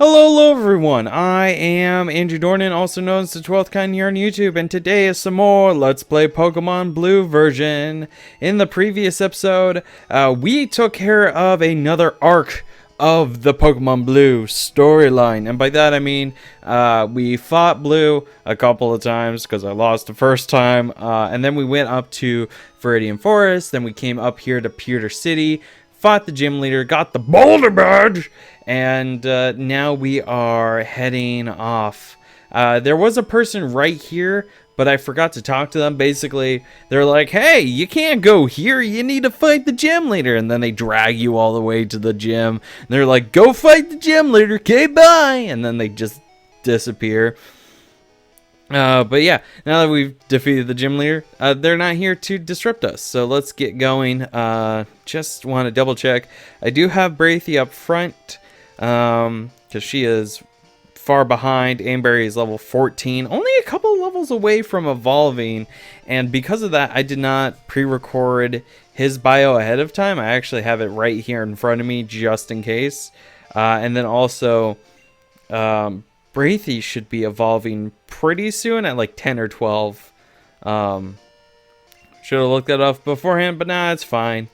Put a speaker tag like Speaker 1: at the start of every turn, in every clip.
Speaker 1: Hello everyone, I am Andrew Dornan, also known as the 12th Kind here on YouTube, and today is some more Let's Play Pokemon Blue version. In the previous episode, we took care of another arc of the Pokemon Blue storyline, and by that I mean, we fought Blue a couple of times, because I lost the first time, and then we went up to Viridian Forest, then we came up here to Pewter City, fought the gym leader, got the Boulder Badge, and now we are heading off. There was a person right here, but I forgot to talk to them. Basically, they're like, hey, you can't go here. You need to fight the gym leader. And then they drag you all the way to the gym. And they're like, go fight the gym leader. Okay, bye. And then they just disappear. But yeah, now that we've defeated the gym leader, they're not here to disrupt us. So let's get going. Just want to double check. I do have Braithy up front, because she is far behind. Amberry is level 14, only a couple levels away from evolving. And because of that, I did not pre-record his bio ahead of time. I actually have it right here in front of me just in case. And then also, Braithy should be evolving pretty soon at like 10 or 12. Should have looked that up beforehand, but nah, it's fine.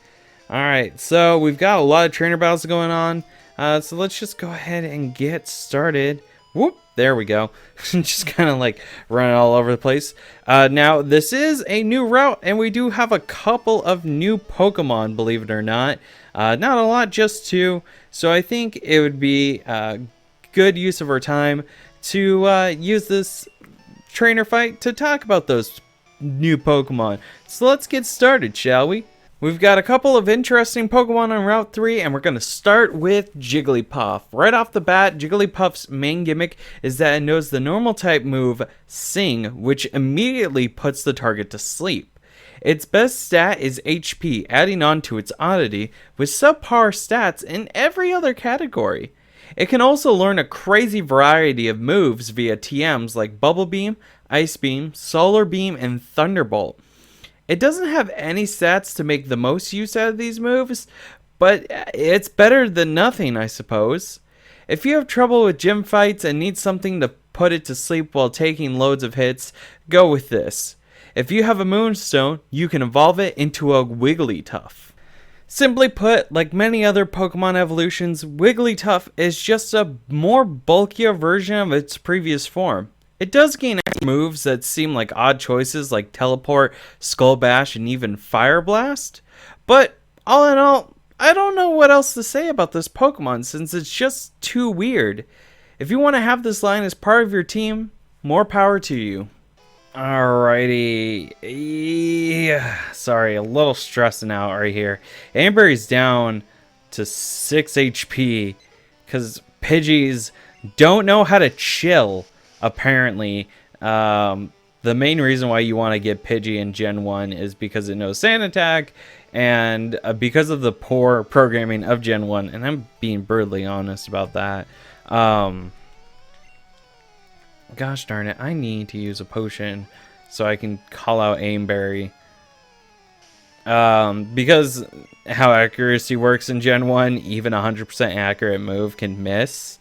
Speaker 1: Alright, so we've got a lot of trainer battles going on. So let's just go ahead and get started. Whoop, there we go. Just kind of like running all over the place. Now, this is a new route, and we do have a couple of new Pokemon, believe it or not. Not a lot, just two. So I think it would be good use of our time to use this trainer fight to talk about those new Pokemon. So let's get started, shall we? We've got a couple of interesting Pokemon on Route 3, and we're going to start with Jigglypuff. Right off the bat, Jigglypuff's main gimmick is that it knows the normal type move, Sing, which immediately puts the target to sleep. Its best stat is HP, adding on to its oddity, with subpar stats in every other category. It can also learn a crazy variety of moves via TMs like Bubble Beam, Ice Beam, Solar Beam, and Thunderbolt. It doesn't have any stats to make the most use out of these moves, but it's better than nothing, I suppose. If you have trouble with gym fights and need something to put it to sleep while taking loads of hits, go with this. If you have a Moonstone, you can evolve it into a Wigglytuff. Simply put, like many other Pokemon evolutions, Wigglytuff is just a more bulkier version of its previous form. It does gain moves that seem like odd choices like Teleport, Skull Bash, and even Fire Blast. But all in all, I don't know what else to say about this Pokemon since it's just too weird. If you want to have this line as part of your team, more power to you. Alrighty. Yeah. Sorry, a little stressing out right here. Amberry's down to 6 HP because Pidgeys don't know how to chill, apparently. The main reason why you want to get Pidgey in Gen 1 is because it knows Sand Attack, and because of the poor programming of Gen 1, and I'm being brutally honest about that. Gosh darn it, I need to use a potion so I can call out Amberry. Because how accuracy works in Gen 1, even 100% accurate move can miss.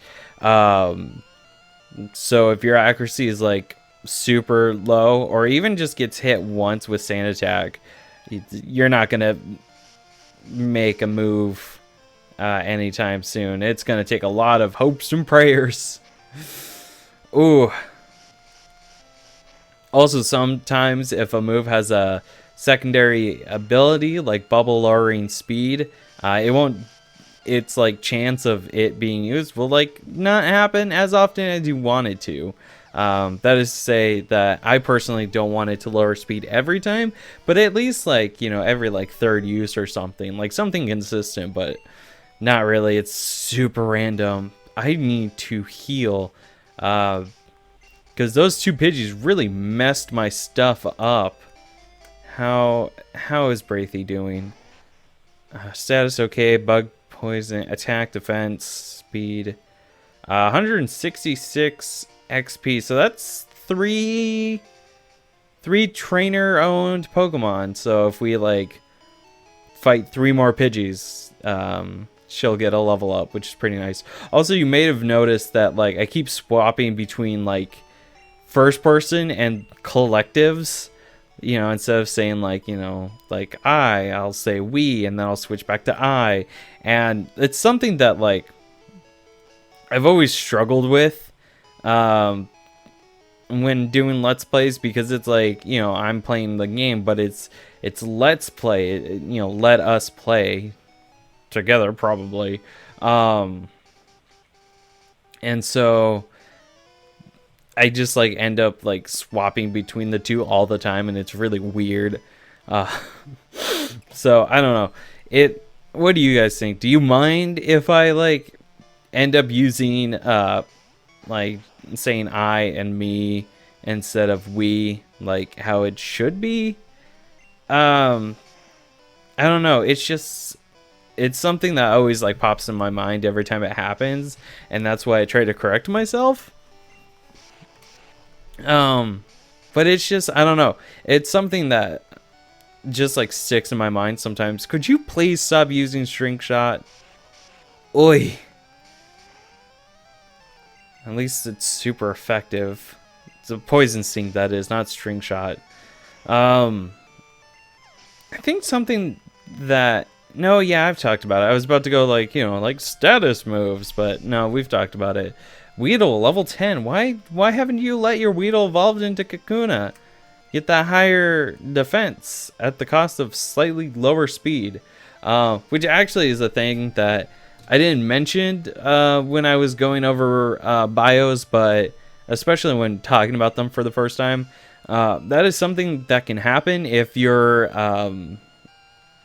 Speaker 1: So if your accuracy is like super low, or even just gets hit once with Sand Attack, you're not going to make a move anytime soon. It's going to take a lot of hopes and prayers. Ooh. Also, sometimes if a move has a secondary ability like bubble lowering speed, its like chance of it being used will like not happen as often as you want it to. That is to say that I personally don't want it to lower speed every time, but at least like, you know, every like third use or something, like something consistent, but not really. It's super random. I need to heal. Because those two Pidgeys really messed my stuff up. How is Braithy doing? Status okay, bug poison, attack, defense, speed. 166 XP, so that's three trainer-owned Pokemon. So if we like fight 3 more Pidgeys, she'll get a level up, which is pretty nice. Also, you may have noticed that like I keep swapping between like first person and collectives. You know, instead of saying like, you know, like I'll say we, and then I'll switch back to I. And it's something that like I've always struggled with when doing Let's Plays, because it's like, you know, I'm playing the game, but it's Let's Play, you know, let us play together probably. And so I just like end up like swapping between the two all the time, and it's really weird. So I don't know. What do you guys think? Do you mind if I like end up using like saying I and me instead of we, like how it should be? I don't know. It's something that always like pops in my mind every time it happens, and that's why I try to correct myself. But it's just, I don't know. It's something that just like sticks in my mind sometimes. Could you please stop using string shot? Oi. At least it's super effective. It's a poison sting, that is, not string shot. I think something that, no, yeah, I've talked about it. I was about to go like, you know, like status moves, but no, we've talked about it. Weedle, level 10. Why haven't you let your Weedle evolve into Kakuna? Get that higher defense at the cost of slightly lower speed. Which actually is a thing that I didn't mention when I was going over bios, but especially when talking about them for the first time. That is something that can happen if you're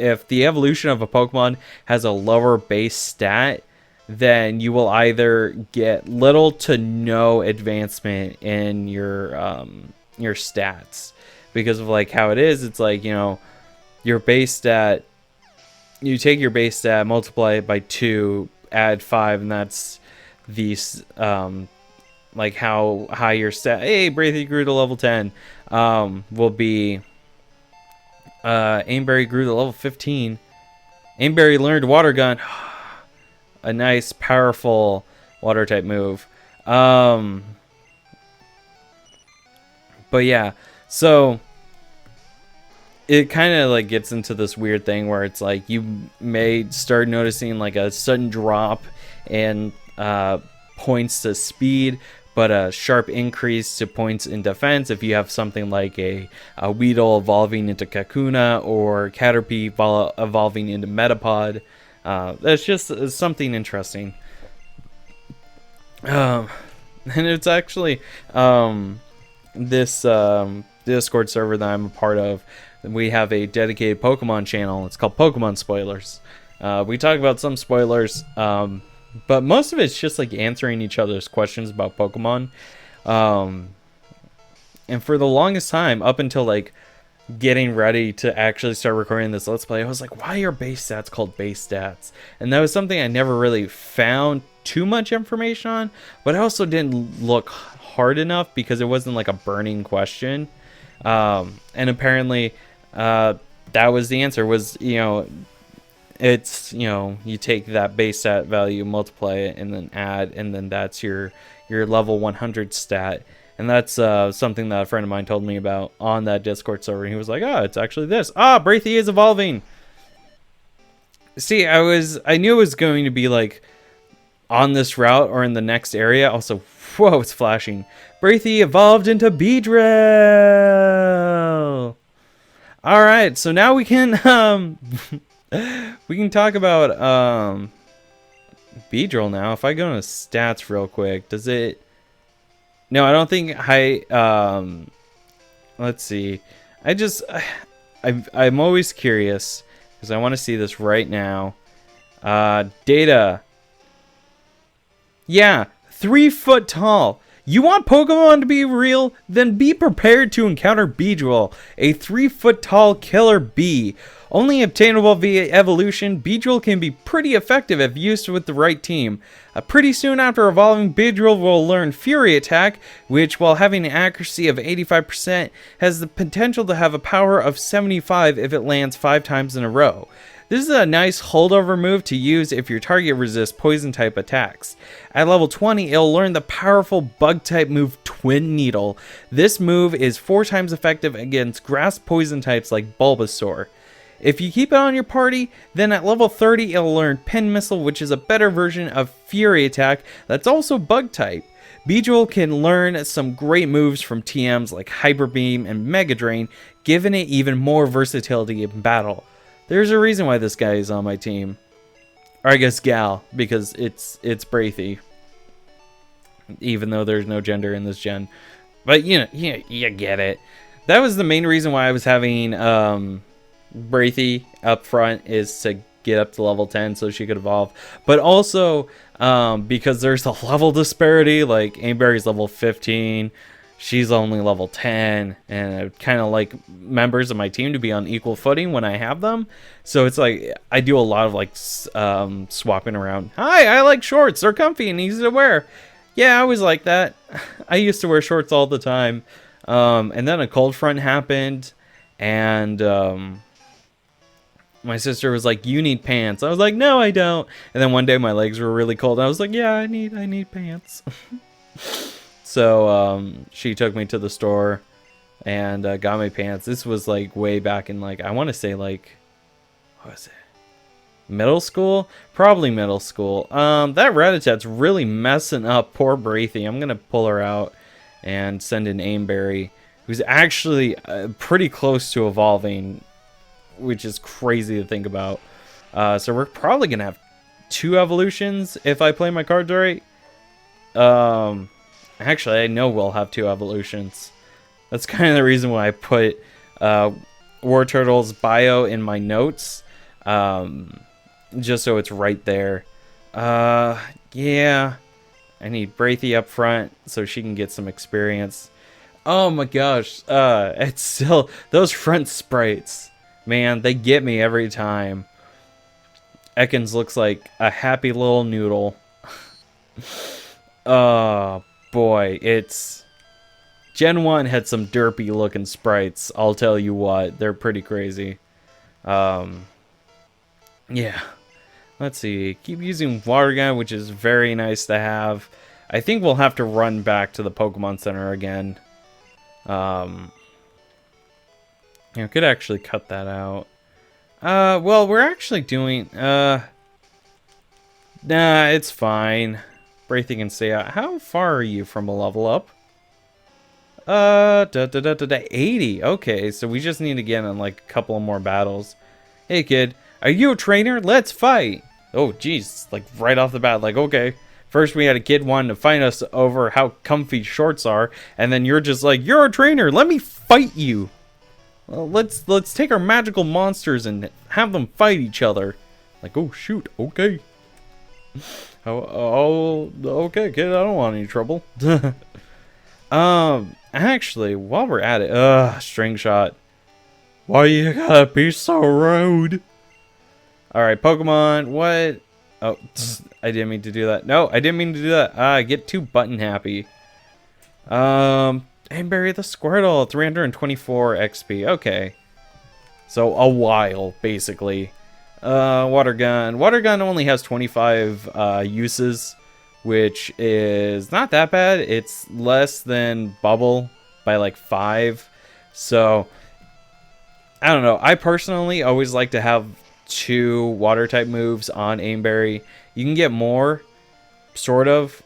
Speaker 1: if the evolution of a Pokemon has a lower base stat. Then you will either get little to no advancement in your stats, because of like how it is. It's like, you know, your base stat, you take your base stat, multiply it by 2, add 5, and that's the like how high your stat. Hey, Braithy grew to level 10. Will be Aimberry grew to level 15. Aimberry learned Water Gun. A nice, powerful water type move. But yeah, so it kind of like gets into this weird thing where it's like you may start noticing like a sudden drop in points to speed, but a sharp increase to points in defense if you have something like a Weedle evolving into Kakuna, or Caterpie evolving into Metapod. That's just something interesting. And it's actually this Discord server that I'm a part of. We have a dedicated Pokemon channel. It's called Pokemon Spoilers. We talk about some spoilers, but most of it's just like answering each other's questions about Pokemon. And for the longest time, up until like getting ready to actually start recording this Let's Play, I was like, why are base stats called base stats? And that was something I never really found too much information on, but I also didn't look hard enough because it wasn't like a burning question. And apparently that was the answer, was, you know, it's, you know, you take that base stat value, multiply it, and then add, and then that's your level 100 stat. And that's something that a friend of mine told me about on that Discord server. And he was like, oh, it's actually this. Braithy is evolving. See, I knew it was going to be like on this route or in the next area. Also, whoa, it's flashing. Braithy evolved into Beedrill. All right, so now we can we can talk about Beedrill now. If I go into stats real quick, does it? No, I don't think let's see. I'm always curious because I want to see this right now. Data. Yeah, 3 foot tall. You want Pokemon to be real? Then be prepared to encounter Beedrill, a 3 foot tall killer bee. Only obtainable via evolution, Beedrill can be pretty effective if used with the right team. Pretty soon after evolving, Beedrill will learn Fury Attack, which, while having an accuracy of 85%, has the potential to have a power of 75 if it lands 5 times in a row. This is a nice holdover move to use if your target resists poison type attacks. At level 20, it'll learn the powerful bug type move Twin Needle. This move is 4 times effective against grass poison types like Bulbasaur. If you keep it on your party, then at level 30 it'll learn Pin Missile, which is a better version of Fury Attack that's also bug type. Bejewel can learn some great moves from TMs like Hyper Beam and Mega Drain, giving it even more versatility in battle. There's a reason why this guy is on my team. Or I guess gal, because it's Braithy. Even though there's no gender in this gen. But you get it. That was the main reason why I was having Braithy up front, is to get up to level 10 so she could evolve. But also because there's a level disparity, like Aimberry's level 15, she's only level 10, and I kind of like members of my team to be on equal footing when I have them. So it's like I do a lot of like swapping around. Hi, I like shorts. They're comfy and easy to wear. Yeah, I always like that. I used to wear shorts all the time. And then a cold front happened, and my sister was like, "You need pants." I was like, "No, I don't." And then one day my legs were really cold. I was like, "Yeah, I need pants." So she took me to the store and got me pants. This was like way back in, like, I want to say like, what was it? Middle school? Probably middle school. That Rattatat's really messing up poor Braithy. I'm gonna pull her out and send in Aimberry, who's actually pretty close to evolving, which is crazy to think about. So we're probably gonna have 2 evolutions if I play my cards right. Actually, I know we'll have 2 evolutions. That's kind of the reason why I put Wartortle's bio in my notes, just so it's right there. Yeah, I need Braithy up front so she can get some experience. Oh my gosh, it's still those front sprites. Man, they get me every time. Ekans looks like a happy little noodle. Oh boy, it's... Gen 1 had some derpy looking sprites, I'll tell you what. They're pretty crazy. Yeah. Let's see. Keep using Water Gun, which is very nice to have. I think we'll have to run back to the Pokemon Center again. I could actually cut that out. Well, we're actually doing... Nah, it's fine. Braithy can stay out. How far are you from a level up? 80. Okay, so we just need to get in like a couple more battles. Hey, kid. Are you a trainer? Let's fight! Oh, geez. Like, right off the bat. Like, okay. First, we had a kid wanting to fight us over how comfy shorts are. And then you're just like, you're a trainer. Let me fight you. Well, let's take our magical monsters and have them fight each other. Like, oh, shoot. Okay. Oh, okay, kid. I don't want any trouble. Actually, while we're at it, String Shot. Why you gotta be so rude? Alright, Pokemon, what? Oh, I didn't mean to do that. No, I didn't mean to do that. I get too button happy. Aimberry the Squirtle, 324 XP. Okay. So, a while, basically. Water Gun. Water Gun only has 25 uses, which is not that bad. It's less than Bubble by like 5. So, I don't know. I personally always like to have 2 water type moves on Aimberry. You can get more, sort of.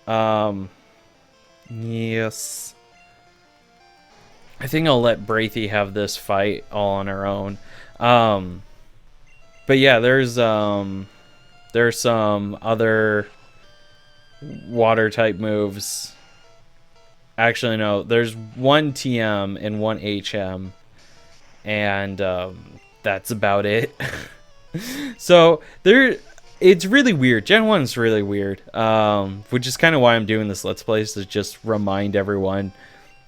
Speaker 1: Yes. I think I'll let Braithy have this fight all on her own. But yeah, there's some other water type moves. Actually, no, there's 1 TM and 1 HM, and that's about it. So it's really weird. Gen 1 is really weird, which is kind of why I'm doing this Let's Play, to just remind everyone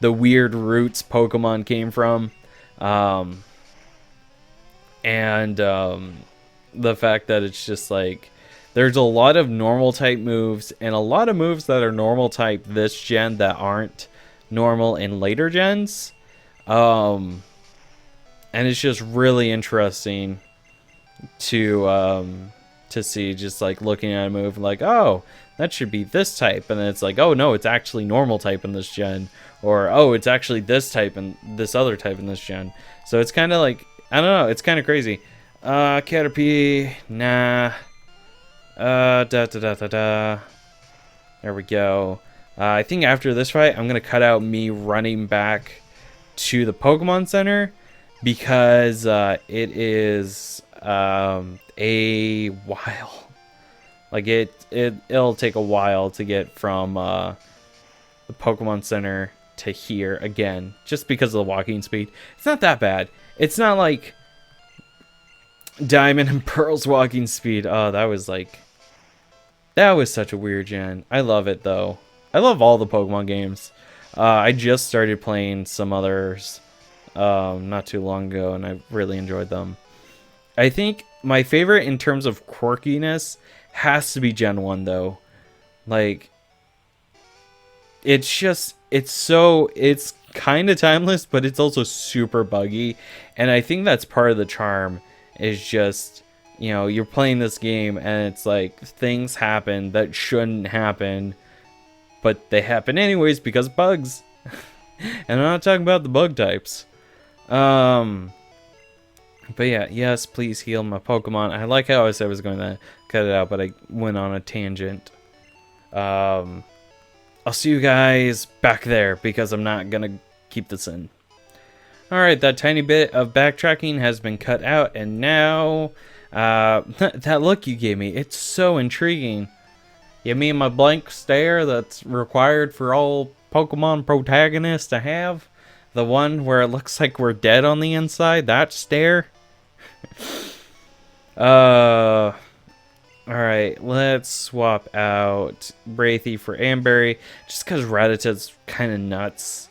Speaker 1: the weird roots Pokemon came from, and the fact that it's just like there's a lot of normal type moves and a lot of moves that are normal type this gen that aren't normal in later gens, and it's just really interesting to see, just like looking at a move like, oh, that should be this type, and then it's like, oh no, it's actually normal type in this gen, or oh, it's actually this type and this other type in this gen. So it's kind of like, I don't know, it's kind of crazy. Caterpie, nah. There we go. I think after this fight, I'm gonna cut out me running back to the Pokemon Center, because it is a while. Like it'll take a while to get from the Pokemon Center to here again, just because of the walking speed. It's not that bad. It's not like Diamond and Pearl's walking speed. Oh, that was such a weird gen. I love it though. I love all the Pokemon games. I just started playing some others not too long ago, and I really enjoyed them. I think my favorite in terms of quirkiness has to be Gen 1 though. Like, it's kind of timeless, but it's also super buggy, and I think that's part of the charm, is just, you know, you're playing this game and it's like things happen that shouldn't happen, but they happen anyways because bugs. And I'm not talking about the bug types. But yeah, yes, please heal my Pokemon. I like how I said I was going to cut it out, but I went on a tangent. I'll see you guys back there, because I'm not going to keep this in. Alright, that tiny bit of backtracking has been cut out, and now that look you gave me, it's so intriguing. You mean my blank stare that's required for all Pokemon protagonists to have? The one where it looks like we're dead on the inside? That stare? Alright, let's swap out Braithy for Amberry, just because Rattata's kind of nuts.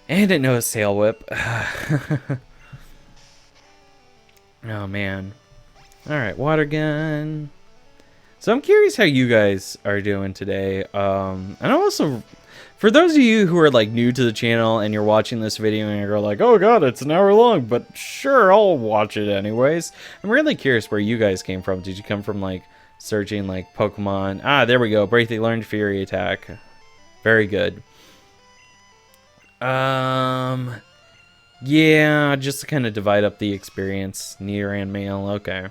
Speaker 1: And it knows Sail Whip. Oh man. Alright, Water Gun. So I'm curious how you guys are doing today. And also, for those of you who are like new to the channel and you're watching this video and you're like, oh god, it's an hour long, but sure, I'll watch it anyways. I'm really curious where you guys came from. Did you come from like searching like Pokemon? Ah, there we go. Braithy learned Fury Attack. Very good. Yeah, just to kind of divide up the experience. Nidoran male, okay.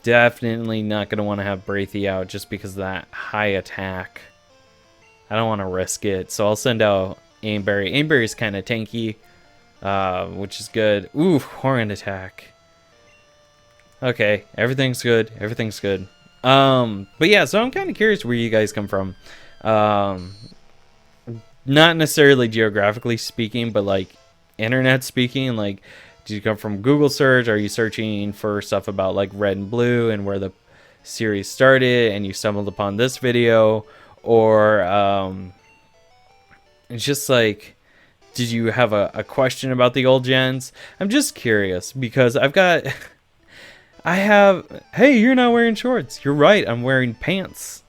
Speaker 1: Definitely not going to want to have Braithy out just because of that high attack. I don't want to risk it, so I'll send out Aimberry. Aimberry's kind of tanky, which is good. Ooh, Horrend attack. Okay, everything's good. Everything's good. But yeah, so I'm kind of curious where you guys come from. Not necessarily geographically speaking, but like internet speaking. Like, do you come from Google search? Are you searching for stuff about like Red and Blue and where the series started and you stumbled upon this video? Or it's just like, did you have a question about the old gens? I'm just curious because hey, you're not wearing shorts. You're right, I'm wearing pants.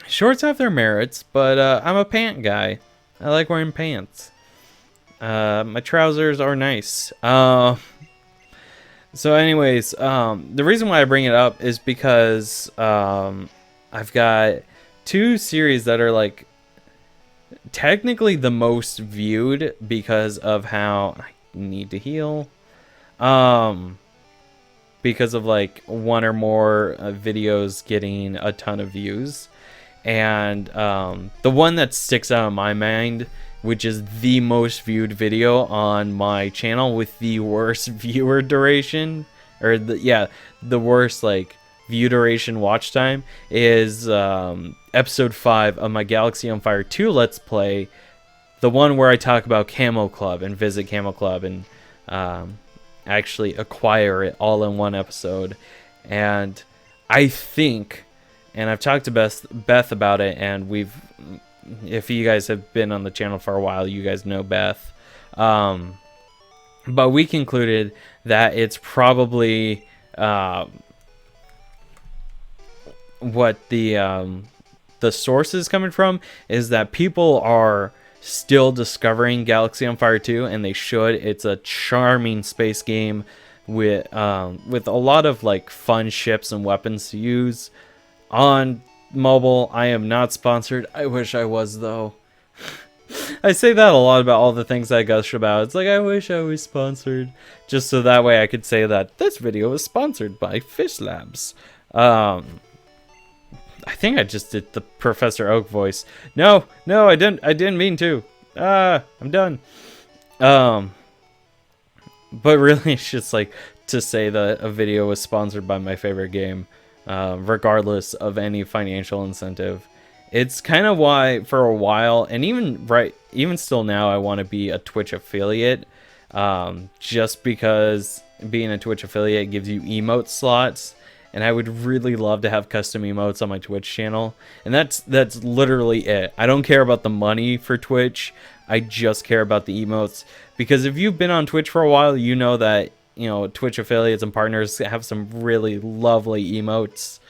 Speaker 1: Shorts have their merits, but I'm a pant guy. I like wearing pants. My trousers are nice. So anyways, the reason why I bring it up is because I've got two series that are like technically the most viewed because of how I need to heal. Because of like one or more videos getting a ton of views. And the one that sticks out in my mind, which is the most viewed video on my channel with the worst viewer duration, or the worst like view duration watch time, is episode 5 of my Galaxy on Fire 2 Let's Play, the one where I talk about Camo Club and visit Camo Club and actually acquire it all in one episode. And I think, and I've talked to Beth about it, and if you guys have been on the channel for a while, you guys know Beth. But we concluded that it's probably what the source is coming from is that people are still discovering Galaxy on Fire 2, and they should. It's a charming space game with a lot of like fun ships and weapons to use on mobile. I am not sponsored. I wish I was, though. I say that a lot about all the things I gush about. It's like, I wish I was sponsored, just so that way I could say that this video was sponsored by Fish Labs. I think I just did the Professor Oak voice. No, I didn't mean to. I'm done. But really, it's just like to say that a video was sponsored by my favorite game, regardless of any financial incentive. It's kind of why, for a while, and even still now, I want to be a Twitch affiliate, just because being a Twitch affiliate gives you emote slots, and I would really love to have custom emotes on my Twitch channel, and that's literally it. I don't care about the money for Twitch. I just care about the emotes, because if you've been on Twitch for a while, you know that, you know, Twitch affiliates and partners have some really lovely emotes.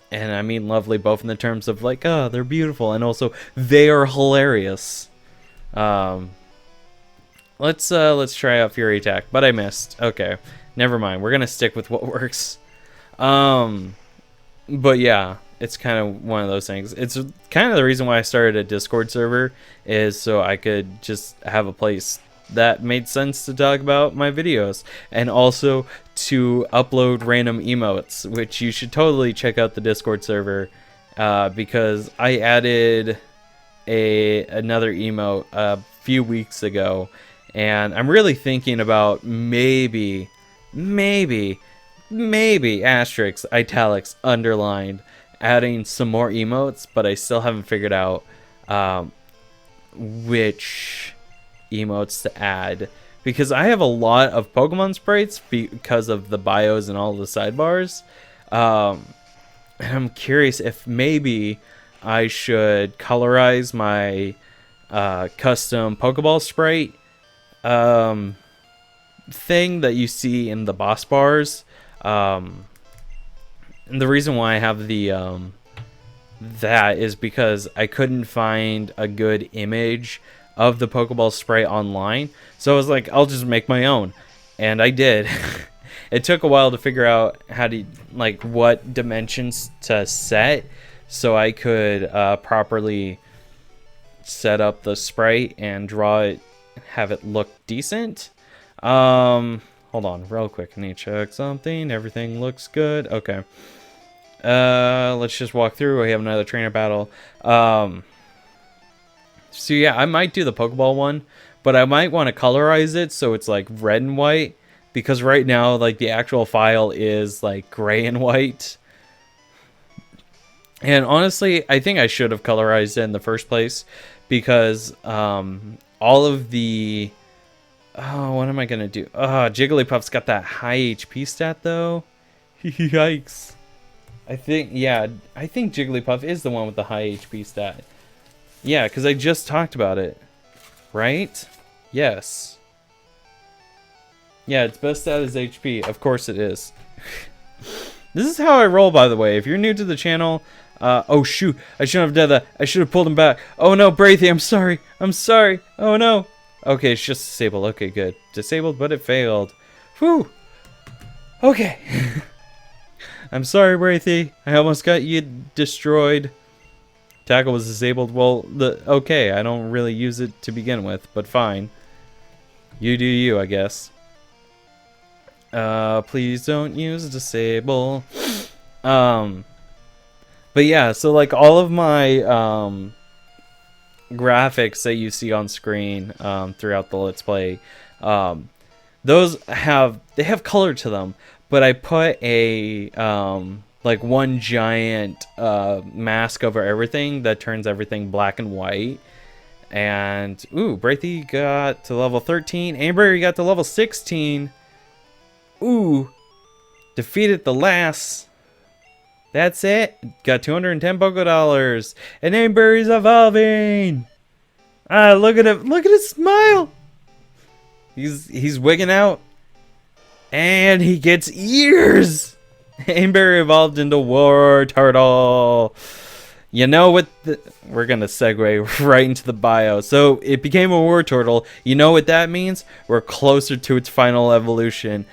Speaker 1: And I mean lovely both in the terms of like, oh, they're beautiful, and also they are hilarious. Let's try out Fury Attack, but I missed. Okay, never mind. We're gonna stick with what works. But yeah, it's kind of one of those things. It's kind of the reason why I started a Discord server, is so I could just have a place that made sense to talk about my videos, and also to upload random emotes, which you should totally check out the Discord server, because I added another emote a few weeks ago, and I'm really thinking about maybe asterisk, italics, underlined, adding some more emotes, but I still haven't figured out which emotes to add, because I have a lot of Pokemon sprites because of the bios and all the sidebars, and I'm curious if maybe I should colorize my custom Pokeball sprite thing that you see in the boss bars. And the reason why I have the that is because I couldn't find a good image of the Pokeball sprite online, so I was like, I'll just make my own, and I did. It took a while to figure out how to, like, what dimensions to set so I could properly set up the sprite and draw it, have it look decent. Hold on real quick, I need to check something. Everything looks good. Okay, let's just walk through. We have another trainer battle. So yeah, I might do the Pokeball one, but I might want to colorize it so it's like red and white, because right now, like, the actual file is like gray and white. And honestly, I think I should have colorized it in the first place, because all of the what am I gonna do? Jigglypuff's got that high HP stat though. Yikes. I think Jigglypuff is the one with the high HP stat. Yeah, because I just talked about it, right? Yes. Yeah, its best stat is HP. Of course it is. This is how I roll, by the way. If you're new to the channel, oh shoot, I shouldn't have done that. I should have pulled him back. Oh no, Braithy, I'm sorry. I'm sorry. Oh no. Okay, it's just disabled. Okay, good. Disabled, but it failed. Whew. Okay. I'm sorry, Braithy. I almost got you destroyed. Tackle was disabled. Well, okay, I don't really use it to begin with, but fine. You do you, I guess. Please don't use disable. But yeah, so like all of my graphics that you see on screen throughout the Let's Play, those have color to them, but I put a like one giant mask over everything that turns everything black and white. And ooh, Braithy got to level 13. Amber, you got to level 16. Ooh, defeated the last. That's it. Got 210 Poké Dollars. And Amber's evolving. Ah, look at him. Look at his smile. He's wigging out. And he gets ears. Amber evolved into War Turtle. You know what? We're going to segue right into the bio. So it became a Wartortle. You know what that means? We're closer to its final evolution.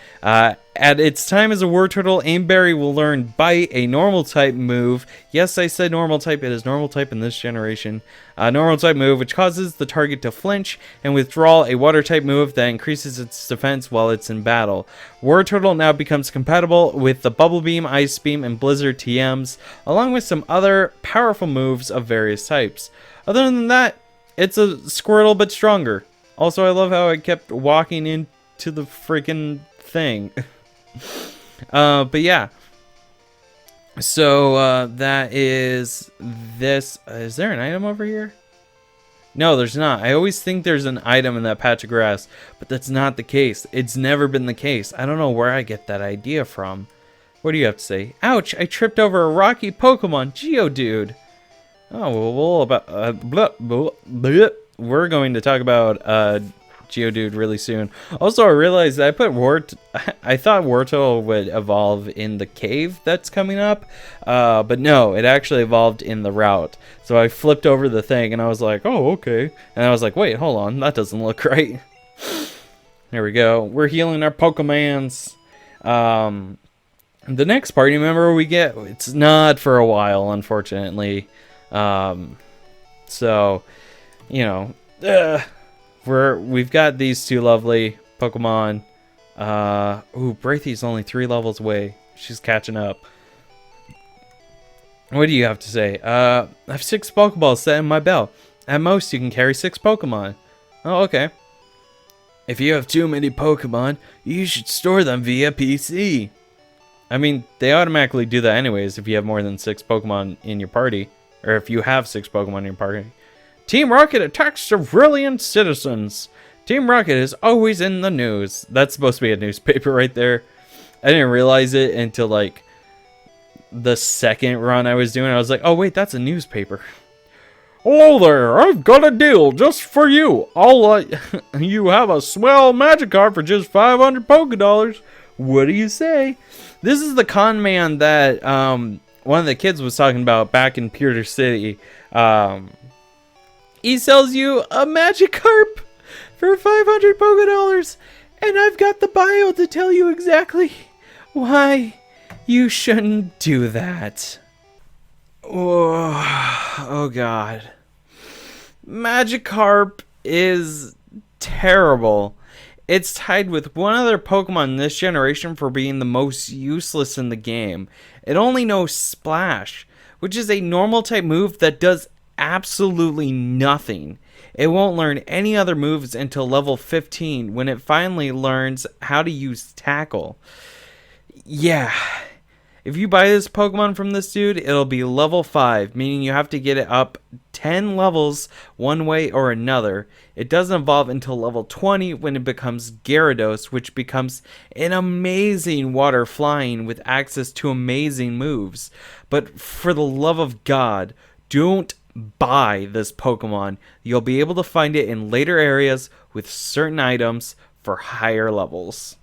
Speaker 1: At its time as a Wartortle, Aimberry will learn Bite, a normal type move. Yes, I said normal type. It is normal type in this generation. Normal type move, which causes the target to flinch and withdraw, a water type move that increases its defense while it's in battle. Wartortle now becomes compatible with the Bubble Beam, Ice Beam, and Blizzard TMs, along with some other powerful moves of various types. Other than that, it's a Squirtle but stronger. Also, I love how it kept walking into the freaking thing. But yeah. So, that is this. Is there an item over here? No, there's not. I always think there's an item in that patch of grass, but that's not the case. It's never been the case. I don't know where I get that idea from. What do you have to say? Ouch, I tripped over a rocky Pokemon, Geodude. Oh, well, we're going to talk about Geodude really soon. Also, I realized that I thought Wartortle would evolve in the cave that's coming up, but no, it actually evolved in the route. So I flipped over the thing and I was like, oh, okay. And I was like, wait, hold on, that doesn't look right. There we go. We're healing our Pokemons. The next party member we get, it's not for a while, unfortunately. So, you know, we've got these two lovely Pokemon. Ooh, Braithy's only 3 levels away. She's catching up. What do you have to say? I have 6 Pokeballs set in my belt. At most, you can carry 6 Pokemon. Oh, okay. If you have too many Pokemon, you should store them via PC. I mean, they automatically do that anyways if you have more than 6 Pokemon in your party. Or if you have 6 Pokemon in your party. Team Rocket attacks civilian citizens. Team Rocket is always in the news. That's supposed to be a newspaper right there. I didn't realize it until like the second run I was doing. I was like, oh wait, that's a newspaper. Hello there, I've got a deal just for you. You have a swell Magikarp for just 500 Pokédollars. What do you say? This is the con man that one of the kids was talking about back in Pewter City. He sells you a Magikarp for 500 Pokédollars, and I've got the bio to tell you exactly why you shouldn't do that. Oh god. Magikarp is terrible. It's tied with one other Pokemon in this generation for being the most useless in the game. It only knows Splash, which is a normal type move that does absolutely nothing. It won't learn any other moves until level 15 when it finally learns how to use Tackle. Yeah. If you buy this Pokemon from this dude, it'll be level 5, meaning you have to get it up 10 levels one way or another. It doesn't evolve until level 20 when it becomes Gyarados, which becomes an amazing water flying with access to amazing moves. But for the love of God, don't buy this Pokemon. You'll be able to find it in later areas with certain items for higher levels.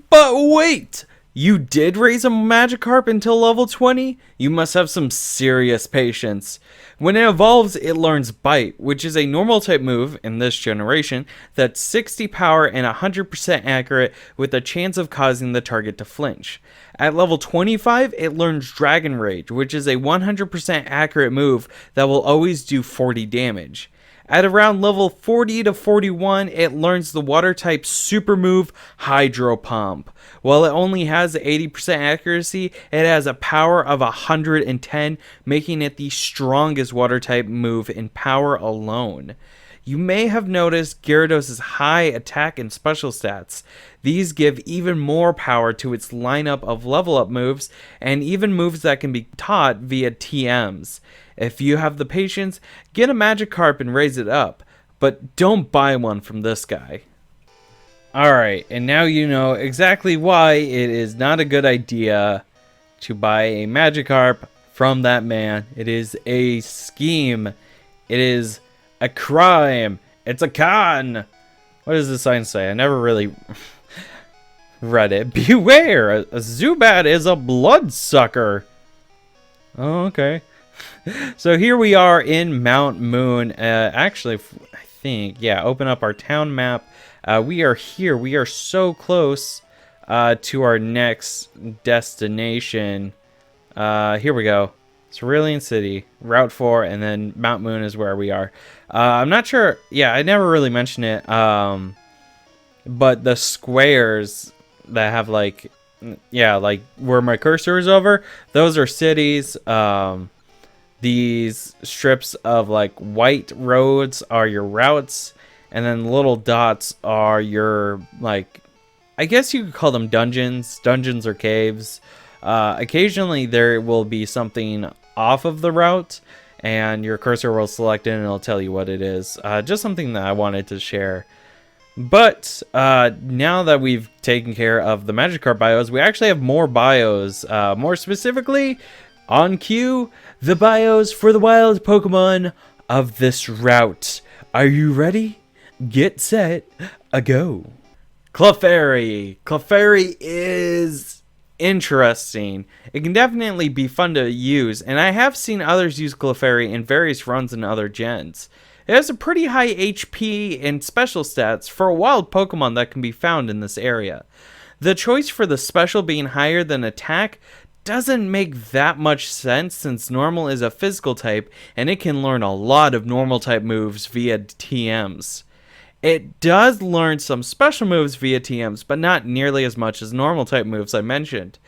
Speaker 1: But wait! You did raise a Magikarp until level 20? You must have some serious patience. When it evolves, it learns Bite, which is a normal type move in this generation that's 60 power and 100% accurate with a chance of causing the target to flinch. At level 25, it learns Dragon Rage, which is a 100% accurate move that will always do 40 damage. At around level 40 to 41, it learns the water type super move Hydro Pump. While it only has 80% accuracy, it has a power of 110, making it the strongest water type move in power alone. You may have noticed Gyarados' high attack and special stats. These give even more power to its lineup of level up moves and even moves that can be taught via TMs. If you have the patience, get a Magikarp and raise it up, but don't buy one from this guy. Alright, and now you know exactly why it is not a good idea to buy a Magikarp from that man. It is a scheme. It is a crime. It's a con. What does the sign say? I never really read it. Beware, a Zubat is a bloodsucker. Oh, okay. So here we are in Mount Moon. Actually, I think, yeah, open up our town map. We are here. We are so close to our next destination. Here we go. Cerulean City, Route 4, and then Mount Moon is where we are. I'm not sure. Yeah, I never really mentioned it. But the squares that have like, yeah, like where my cursor is over, those are cities. These strips of like white roads are your routes, and then little dots are your, like, I guess you could call them dungeons or caves. Occasionally there will be something off of the route, and your cursor will select it and it'll tell you what it is. Just something that I wanted to share. But now that we've taken care of the Magikarp bios, we actually have more bios. More specifically, on cue, the bios for the wild Pokemon of this route. Are you ready? Get set, go. Clefairy. Clefairy is interesting. It can definitely be fun to use, and I have seen others use Clefairy in various runs in other gens. It has a pretty high HP and special stats for a wild Pokemon that can be found in this area. The choice for the special being higher than attack doesn't make that much sense, since normal is a physical type and it can learn a lot of normal type moves via TMs. It does learn some special moves via TMs, but not nearly as much as normal type moves I mentioned.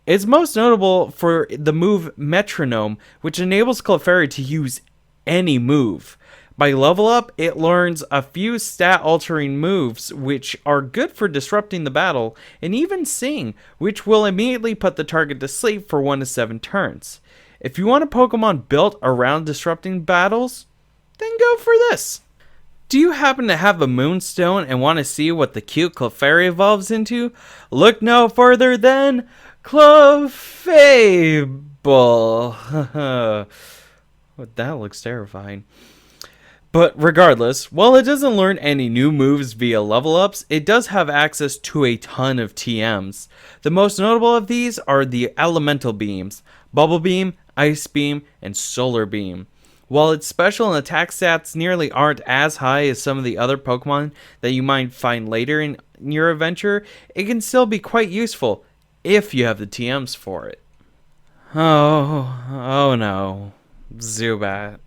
Speaker 1: It's most notable for the move Metronome, which enables Clefairy to use any move. By level up, it learns a few stat-altering moves, which are good for disrupting the battle, and even Sing, which will immediately put the target to sleep for 1 to 7 turns. If you want a Pokemon built around disrupting battles, then go for this. Do you happen to have a Moonstone and want to see what the cute Clefairy evolves into? Look no further than Clefable. That looks terrifying. But regardless, while it doesn't learn any new moves via level ups, it does have access to a ton of TMs. The most notable of these are the Elemental Beams, Bubble Beam, Ice Beam, and Solar Beam. While its special and attack stats nearly aren't as high as some of the other Pokemon that you might find later in your adventure, it can still be quite useful if you have the TMs for it. Oh no. Zubat.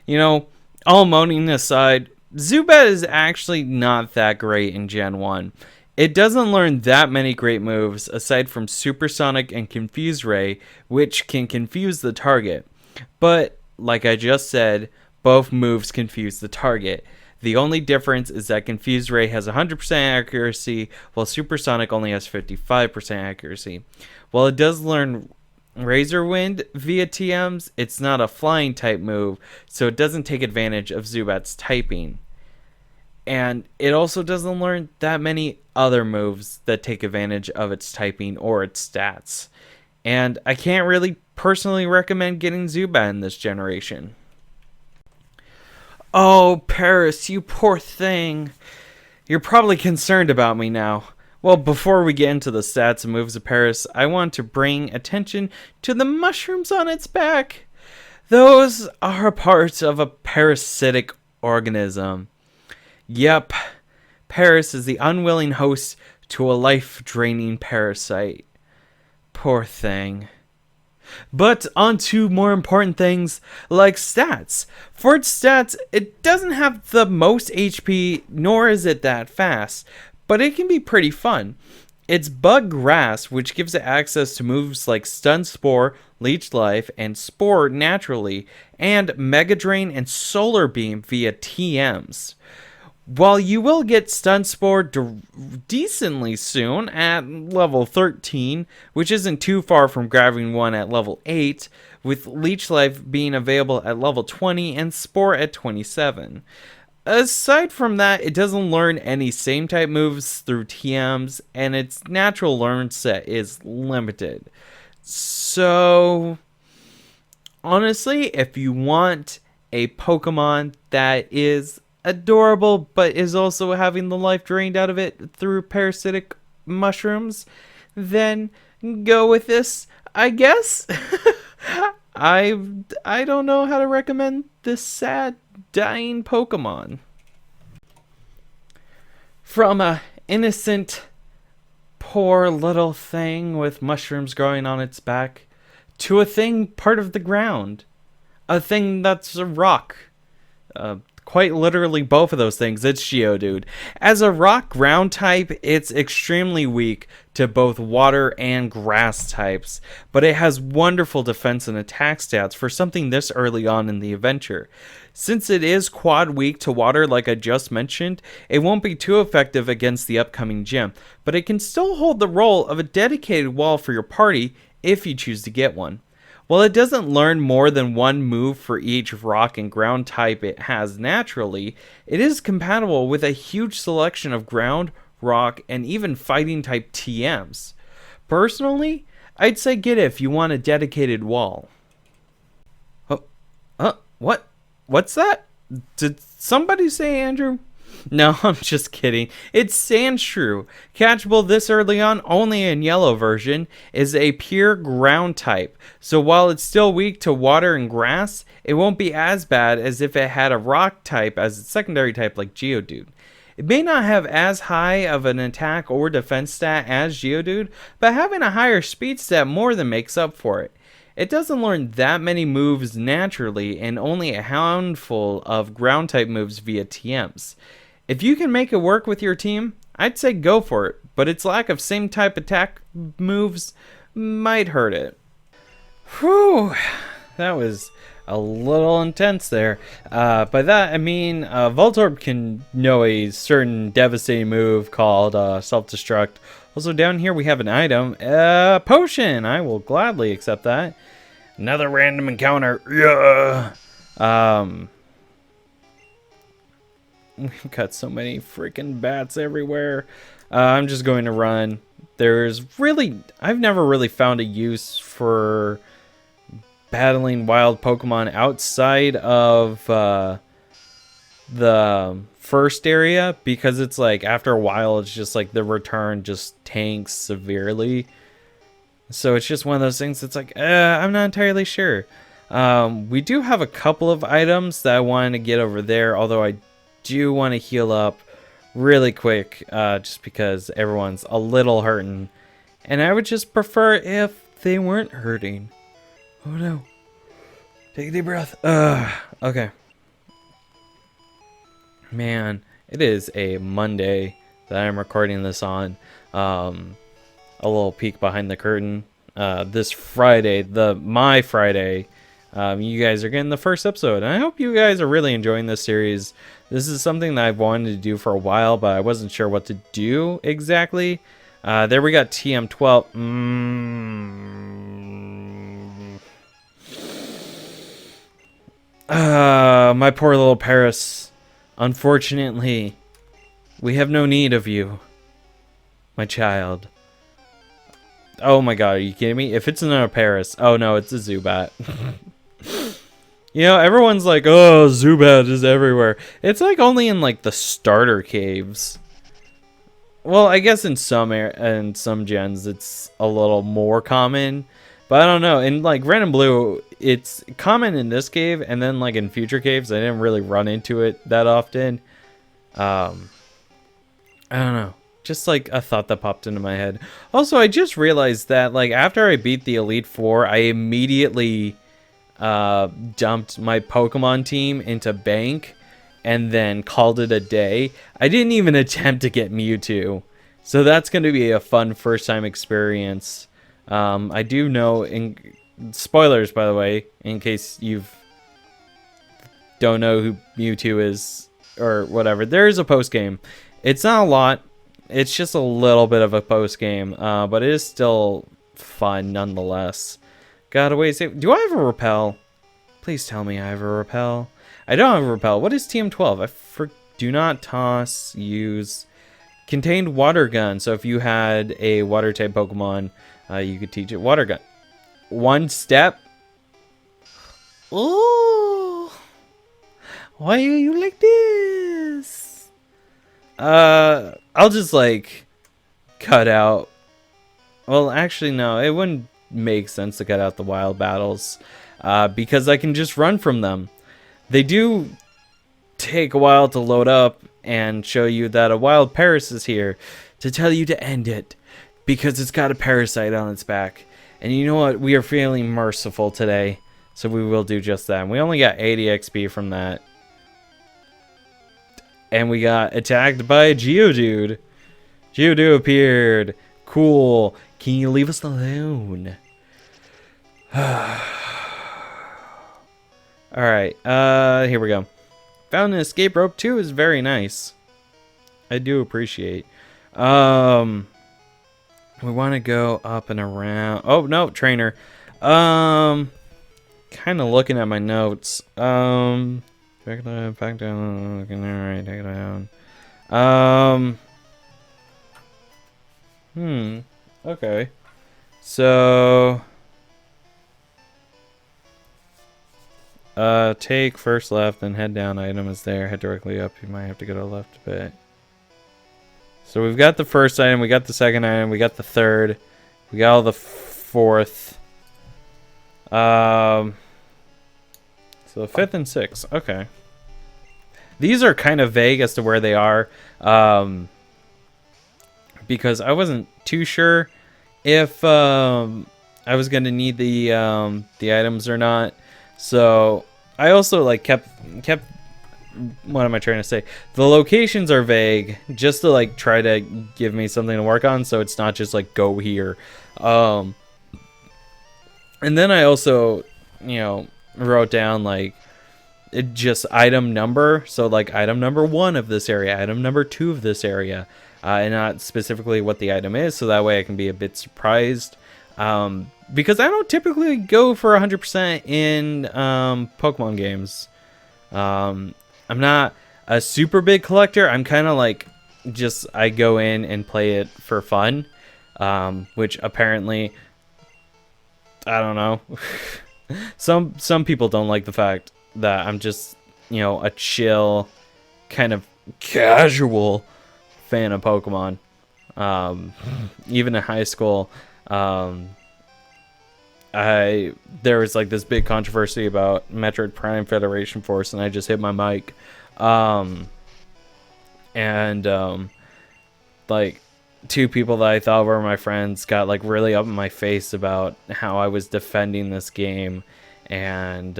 Speaker 1: You know, all moaning aside, Zubat is actually not that great in Gen 1. It doesn't learn that many great moves aside from Supersonic and Confuse Ray, which can confuse the target. But, like I just said, both moves confuse the target. The only difference is that Confuse Ray has 100% accuracy, while Supersonic only has 55% accuracy. While it does learn Razor Wind via TMs, it's not a flying type move, so it doesn't take advantage of Zubat's typing. And it also doesn't learn that many other moves that take advantage of its typing or its stats. And I can't really personally recommend getting Zubat in this generation. Oh, Paris, you poor thing. You're probably concerned about me now. Well, before we get into the stats and moves of Paris, I want to bring attention to the mushrooms on its back. Those are a part of a parasitic organism. Yep, Paris is the unwilling host to a life-draining parasite. Poor thing. But on to more important things like stats. For its stats, it doesn't have the most HP, nor is it that fast, but it can be pretty fun. It's Bug Grass, which gives it access to moves like Stun Spore, Leech Life, and Spore naturally, and Mega Drain and Solar Beam via TMs. While you will get Stun Spore decently soon at level 13, which isn't too far from grabbing one at level 8, with Leech Life being available at level 20 and Spore at 27. Aside from that, it doesn't learn any same type moves through TMs, and its natural learn set is limited. So, honestly, if you want a Pokemon that is adorable but is also having the life drained out of it through parasitic mushrooms, then go with this, I guess. I don't know how to recommend this sad dying Pokemon. From a innocent poor little thing with mushrooms growing on its back to a thing part of the ground. A thing that's a rock. Quite literally both of those things. It's Geodude. As a rock ground type, it's extremely weak to both water and grass types, but it has wonderful defense and attack stats for something this early on in the adventure. Since it is quad weak to water like I just mentioned, it won't be too effective against the upcoming gym, but it can still hold the role of a dedicated wall for your party if you choose to get one. While it doesn't learn more than one move for each rock and ground type it has naturally, it is compatible with a huge selection of ground, rock, and even fighting type TMs. Personally, I'd say get it if you want a dedicated wall. What? What's that? Did somebody say Andrew? No, I'm just kidding. It's Sandshrew. Catchable this early on only in yellow version, is a pure ground type. So while it's still weak to water and grass, it won't be as bad as if it had a rock type as its secondary type like Geodude. It may not have as high of an attack or defense stat as Geodude, but having a higher speed stat more than makes up for it. It doesn't learn that many moves naturally and only a handful of ground type moves via TMs. If you can make it work with your team, I'd say go for it, but its lack of same type attack moves might hurt it. Whew, that was a little intense there. By that I mean Voltorb can know a certain devastating move called Self-Destruct. Also down here we have an item, potion. I will gladly accept that. Another random encounter. Yeah. We've got so many freaking bats everywhere. I'm just going to run. I've never really found a use for battling wild Pokemon outside of the first area, because it's like after a while it's just like the return just tanks severely. So it's just one of those things that's like, I'm not entirely sure. We do have a couple of items that I wanted to get over there, although I do want to heal up really quick, just because everyone's a little hurting. And I would just prefer if they weren't hurting. Oh no. Take a deep breath. Okay. Man, it is a Monday that I'm recording this on. A little peek behind the curtain. This Friday, my Friday, you guys are getting the first episode. And I hope you guys are really enjoying this series. This is something that I've wanted to do for a while, but I wasn't sure what to do exactly. There we got TM12. My poor little Paris. Unfortunately, we have no need of you, my child. Oh my god, are you kidding me? If it's another Paris. Oh no, it's a Zubat. You know, everyone's like, oh, Zubat is everywhere. It's like only in like the starter caves. Well, I guess in some gens it's a little more common, but I don't know. In like Red and Blue, it's common in this cave, and then like in future caves, I didn't really run into it that often. I don't know. Just like a thought that popped into my head. Also, I just realized that like after I beat the Elite Four, I immediately dumped my Pokemon team into Bank and then called it a day. I didn't even attempt to get Mewtwo. So that's going to be a fun first time experience. I do know, spoilers by the way, in case you don't know who Mewtwo is or whatever, there is a post game. It's not a lot. It's just a little bit of a post game, but it is still fun nonetheless. Gotta wait. Do I have a repel? Please tell me I have a repel. I don't have a repel. What is TM12? Do not toss, use, contained water gun. So if you had a water type Pokemon, you could teach it water gun. One step. Ooh. Why are you like this? I'll just like cut out. Well, actually no, it wouldn't makes sense to cut out the wild battles, because I can just run from them. They do take a while to load up and show you that a wild Paras is here to tell you to end it, because it's got a parasite on its back. And you know what? We are feeling merciful today, so we will do just that. And we only got 80 XP from that. And we got attacked by a Geodude. Geodude appeared. Cool. Can you leave us alone? Alright, here we go. Found an escape rope too is very nice. I do appreciate. We want to go up and around. Oh, no, trainer. Kind of looking at my notes. Back down, looking there, right, take it down. Okay. So, take first left, then head down. Item is there. Head directly up. You might have to go to the left a bit. So we've got the first item, we got the second item, we got the third, we got all the fourth. So the fifth and sixth. Okay. These are kind of vague as to where they are, because I wasn't too sure if I was gonna need the items or not. So I also like kept. What am I trying to say? The locations are vague, just to like try to give me something to work on, so it's not just like go here. And then I also, you know, wrote down like just item number, so like item number 1 of this area, item number 2 of this area, and not specifically what the item is, so that way I can be a bit surprised. Because I don't typically go for 100% in Pokemon games. I'm not a super big collector. I'm kind of like just I go in and play it for fun, which apparently I don't know. Some people don't like the fact that I'm just, you know, a chill kind of casual fan of Pokemon. Even in high school, there was like this big controversy about Metroid Prime Federation Force, and I just hit my mic, like 2 people that I thought were my friends got like really up in my face about how I was defending this game, and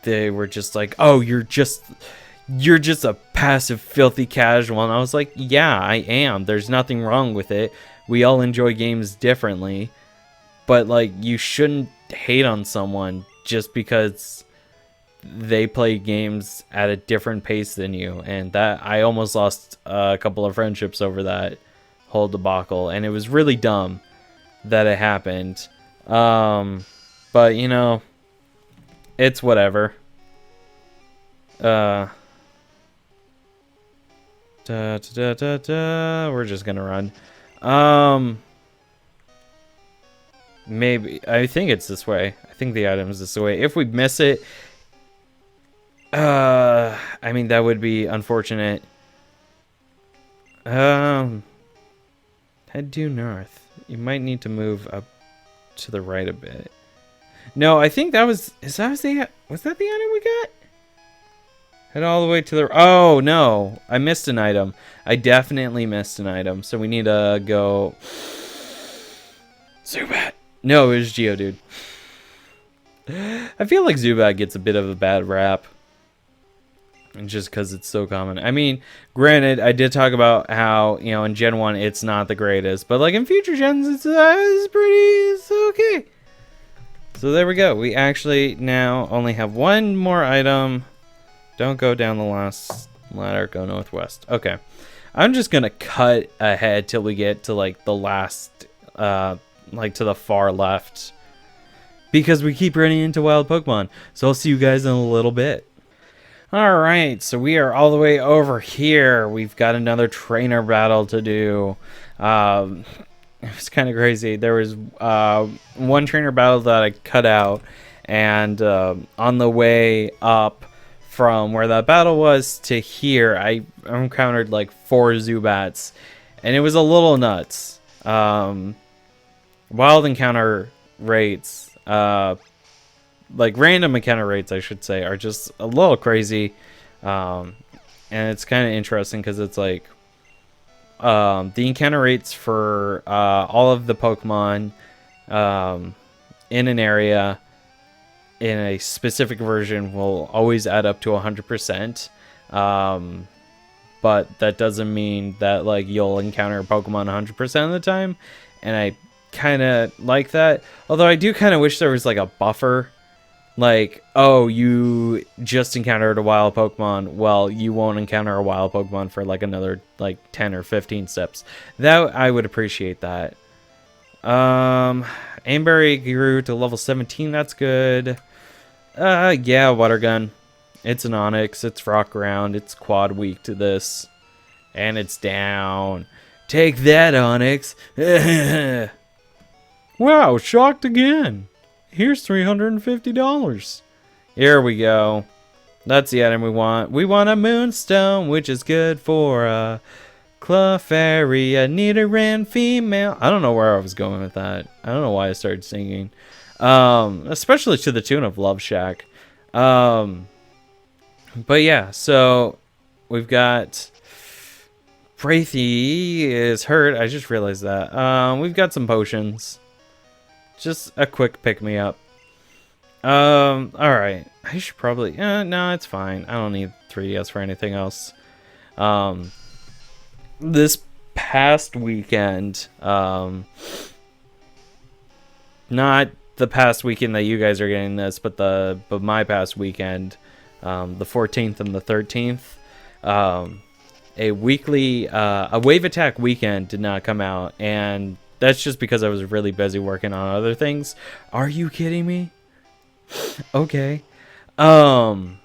Speaker 1: they were just like, "Oh, you're just a passive, filthy casual," and I was like, "Yeah, I am. There's nothing wrong with it. We all enjoy games differently." But, like, you shouldn't hate on someone just because they play games at a different pace than you. And that, I almost lost a couple of friendships over that whole debacle. And it was really dumb that it happened. But, you know, it's whatever. We're just gonna run. Maybe, I think it's this way. I think the item is this way. If we miss it, I mean, that would be unfortunate. Head due north. You might need to move up to the right a bit. No, I think that was, was that the item we got? Head all the way to the, oh no, I missed an item. I definitely missed an item. So we need to go Zubat. No, it was Geodude. I feel like Zubat gets a bit of a bad rap, just because it's so common. I mean, granted, I did talk about how, you know, in Gen 1 it's not the greatest, but like in future gens it's okay. So there we go. We actually now only have 1 more item. Don't go down the last ladder, go northwest. Okay. I'm just gonna cut ahead till we get to like the last like to the far left, because we keep running into wild Pokemon. So I'll see you guys in a little bit. Alright, so we are all the way over here. We've got another trainer battle to do. It's kind of crazy. There was 1 trainer battle that I cut out, and on the way up from where that battle was to here, I encountered like 4 Zubats, and it was a little nuts. wild encounter rates, like random encounter rates, I should say, are just a little crazy. And it's kind of interesting because it's like the encounter rates for all of the Pokemon in an area in a specific version will always add up to 100%. But that doesn't mean that like you'll encounter Pokemon 100% of the time. And I kind of like that. Although I do kind of wish there was like a buffer. Like, oh, you just encountered a wild Pokemon. Well, you won't encounter a wild Pokemon for like another like 10 or 15 steps. That I would appreciate that. Aimberry grew to level 17. That's good. Yeah, Water Gun. It's an Onyx. It's Rock Ground. It's quad weak to this. And it's down. Take that, Onyx. Wow, shocked again. Here's $350. Here we go. That's the item we want. We want a Moonstone, which is good for a Clefairy, a Nidoran female. I don't know where I was going with that. I don't know why I started singing. Especially to the tune of Love Shack. But yeah, so we've got Braithy is hurt. I just realized that. We've got some potions. Just a quick pick-me-up. Alright. I should probably... no, it's fine. I don't need 3DS for anything else. This past weekend... not the past weekend that you guys are getting this, but my past weekend, the 14th and the 13th, a weekly a Wave Attack weekend did not come out, and that's just because I was really busy working on other things. Are you kidding me? Okay. And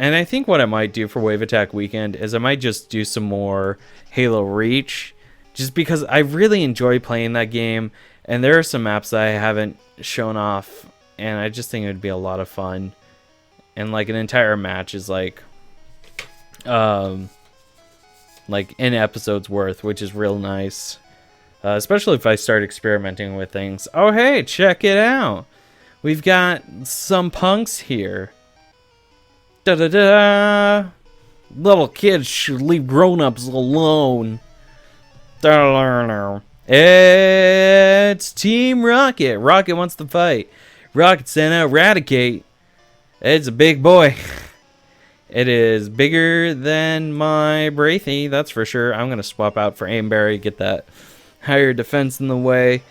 Speaker 1: I think what I might do for Wave Attack weekend is I might just do some more Halo Reach, just because I really enjoy playing that game. And there are some maps that I haven't shown off, and I just think it would be a lot of fun. And like an entire match is like an episode's worth, which is real nice. Especially if I start experimenting with things. Oh hey, check it out. We've got some punks here. Da-da-da! Little kids should leave grown-ups alone. Da-da-da-da. It's Team Rocket. Rocket wants to fight. Rocket sent out Raticate. It's a big boy. It is bigger than my Braithy, that's for sure. I'm going to swap out for Aimberry, get that higher defense in the way.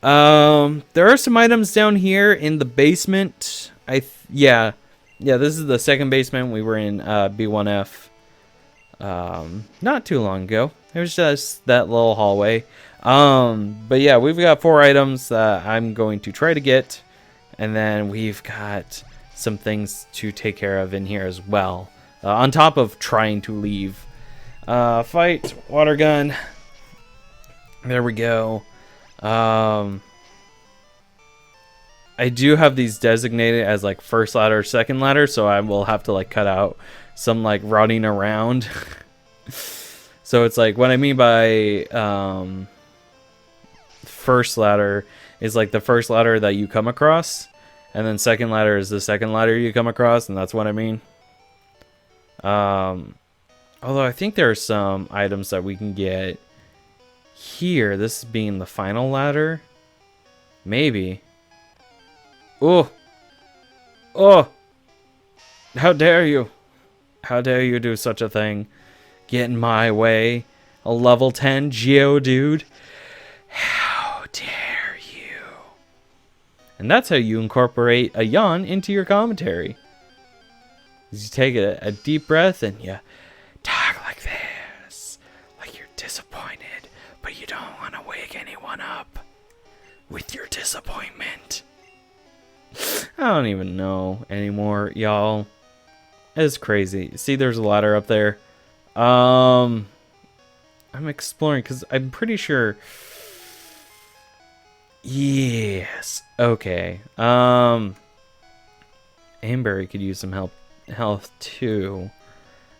Speaker 1: There are some items down here in the basement. Yeah, this is the second basement. We were in B1F not too long ago. It was just that little hallway. But yeah, we've got 4 items that I'm going to try to get, and then we've got some things to take care of in here as well, on top of trying to leave. Fight, Water Gun. There we go. I do have these designated as like first ladder, second ladder, so I will have to like cut out some like running around. So it's like what I mean by first ladder is like the first ladder that you come across, and then second ladder is the second ladder you come across, and that's what I mean. Although I think there are some items that we can get here, this being the final ladder. Maybe. Oh! How dare you! How dare you do such a thing? Get in my way. A level 10 Geodude. How dare you! And that's how you incorporate a yawn into your commentary. You take a deep breath and you talk like this. Like you're disappointed, but you don't want to wake anyone up with your disappointment. I don't even know anymore, y'all. It's crazy. See, there's a ladder up there. I'm exploring because I'm pretty sure. Yes. Okay. Aimberry could use some health too.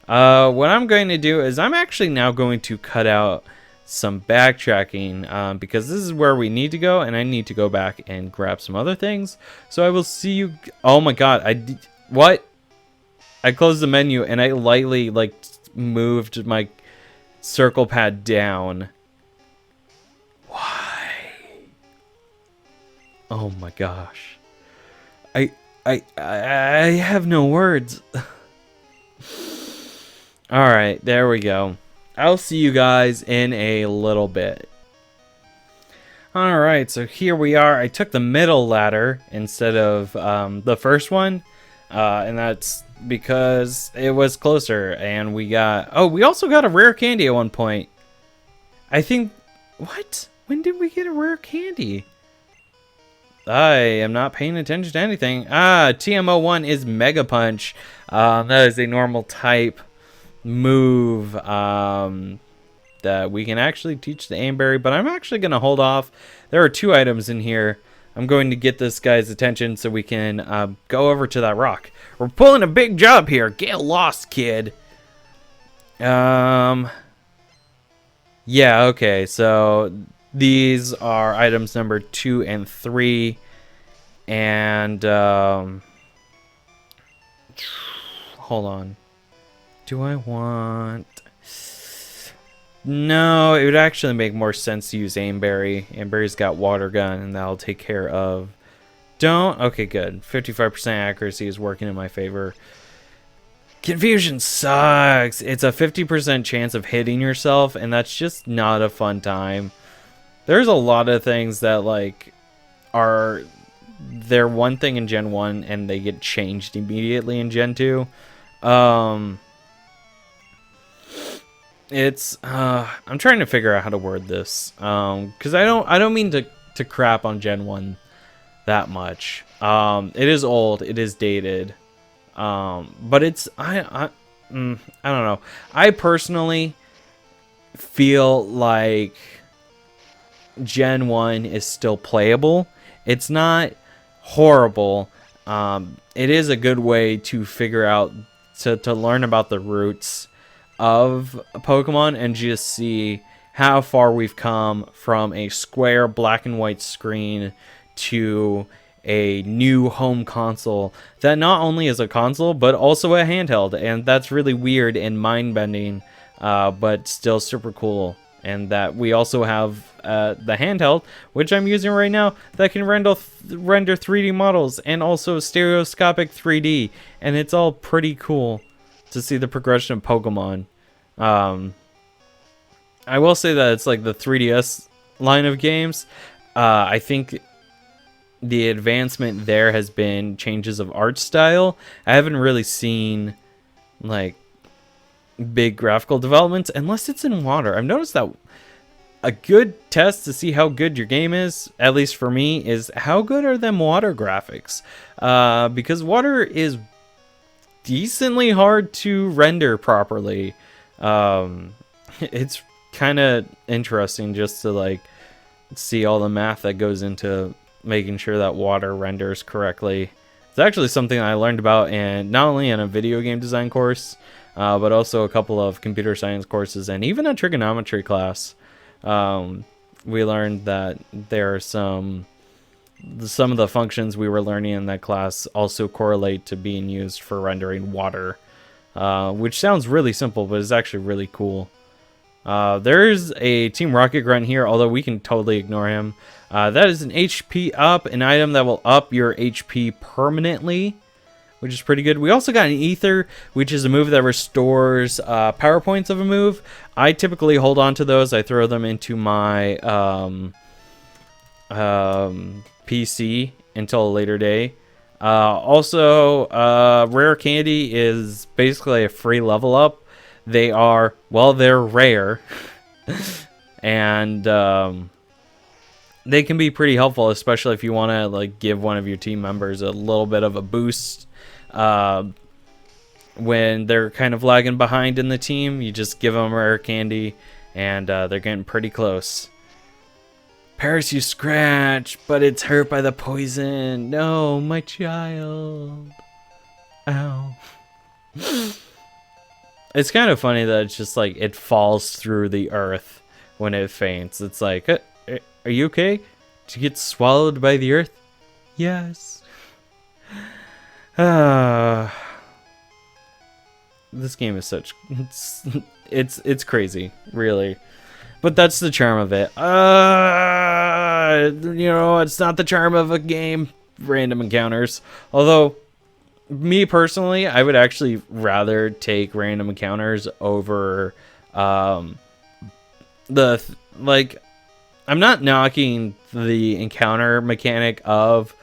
Speaker 1: What I'm going to do is I'm actually now going to cut out some backtracking because this is where we need to go, and I need to go back and grab some other things. So I will see you. Oh my god, what? I closed the menu and I lightly like moved my circle pad down. Why? Oh my gosh. I have no words. Alright, there we go. I'll see you guys in a little bit. Alright, so here we are. I took the middle ladder instead of the first one. And that's because it was closer. And we got... Oh, we also got a rare candy at one point. I think... What? When did we get a rare candy? I am not paying attention to anything. TMO1 is Mega Punch. That is a normal type move that we can actually teach the Aimberry, but I'm actually going to hold off. There are 2 items in here. I'm going to get this guy's attention so we can go over to that rock. We're pulling a big job here. Get lost, kid. Yeah, okay, so these are items number 2 and 3, and hold on. Do I want... No, it would actually make more sense to use Aimberry. Aimberry's got Water Gun, and that'll take care of... Don't... Okay, good. 55% accuracy is working in my favor. Confusion sucks. It's a 50% chance of hitting yourself, and that's just not a fun time. There's a lot of things that, like, are... They're one thing in Gen 1, and they get changed immediately in Gen 2. It's I'm trying to figure out how to word this because I don't mean to crap on Gen 1 that much. It is old, it is dated, but it's I don't know. I personally feel like Gen 1 is still playable. It's not horrible. It is a good way to figure out to learn about the roots of Pokemon and just see how far we've come from a square black and white screen to a new home console that not only is a console but also a handheld, and that's really weird and mind-bending, but still super cool. And that we also have the handheld, which I'm using right now, that can render 3D models and also stereoscopic 3D, and it's all pretty cool to see the progression of Pokemon. I will say that it's like the 3DS line of games. I think the advancement there has been changes of art style. I haven't really seen like big graphical developments unless it's in water. I've noticed that a good test to see how good your game is, at least for me, is how good are them water graphics, because water is decently hard to render properly. It's kind of interesting just to like see all the math that goes into making sure that water renders correctly. It's actually something I learned about, and not only in a video game design course, but also a couple of computer science courses and even a trigonometry class. We learned that there are some of the functions we were learning in that class also correlate to being used for rendering water, which sounds really simple, but it's actually really cool. There's a Team Rocket Grunt here, although we can totally ignore him. That is an HP up, an item that will up your HP permanently, which is pretty good. We also got an Ether, which is a move that restores power points of a move. I typically hold on to those. I throw them into my PC until a later day. Also, Rare Candy is basically a free level up. They are, well, they're rare. And they can be pretty helpful, especially if you want to like give one of your team members a little bit of a boost. When they're kind of lagging behind in the team, you just give them Rare Candy, and they're getting pretty close. Paris, you scratch, but it's hurt by the poison. No, my child. Ow. It's kind of funny that it's just like it falls through the earth when it faints. It's like, are you okay? Did you get swallowed by the earth? Yes. This game is such it's crazy, really. But that's the charm of it. You know, it's not the charm of a game, random encounters. Although, me personally, I would actually rather take random encounters over like, I'm not knocking the encounter mechanic of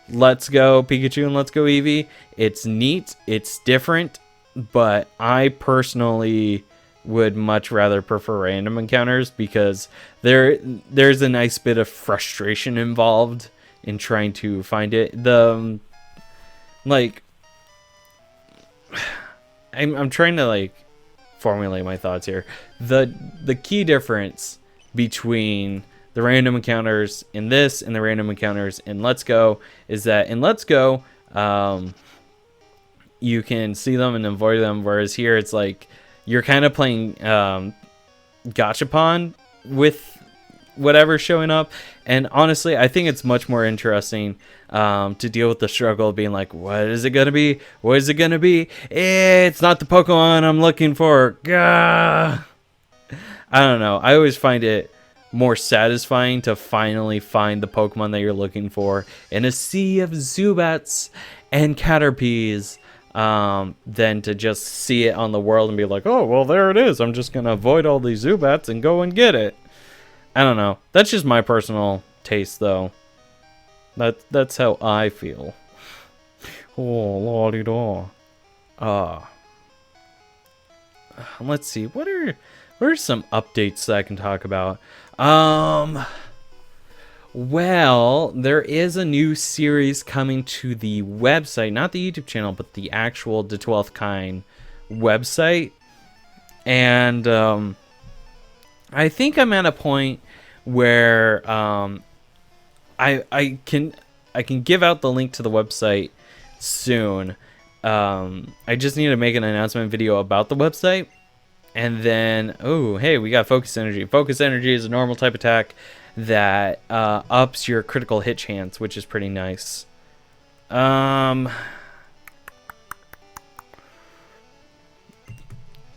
Speaker 1: Let's Go Pikachu and Let's Go Eevee. It's neat, it's different, but I personally would much rather prefer random encounters because there's a nice bit of frustration involved in trying to find it. I'm trying to like formulate my thoughts here. The key difference between the random encounters in this and the random encounters in Let's Go is that in Let's Go, you can see them and avoid them, whereas here it's like you're kind of playing gachapon with whatever's showing up. And honestly, I think it's much more interesting to deal with the struggle of being like, what is it gonna be? What is it gonna be? It's not the Pokemon I'm looking for. Gah! I don't know. I always find it more satisfying to finally find the Pokemon that you're looking for in a sea of Zubats and Caterpies, than to just see it on the world and be like, oh, well, there it is. I'm just going to avoid all these Zubats and go and get it. I don't know. That's just my personal taste, though. That's how I feel. Oh, la-di-da. Let's see. What are some updates that I can talk about? Well, there is a new series coming to the website, not the YouTube channel, but the actual The 12th Kind website. And I think I'm at a point where I can give out the link to the website soon. I just need to make an announcement video about the website. And then, oh, hey, we got Focus Energy. Focus Energy is a normal type attack that ups your critical hit chance, which is pretty nice. Yeah,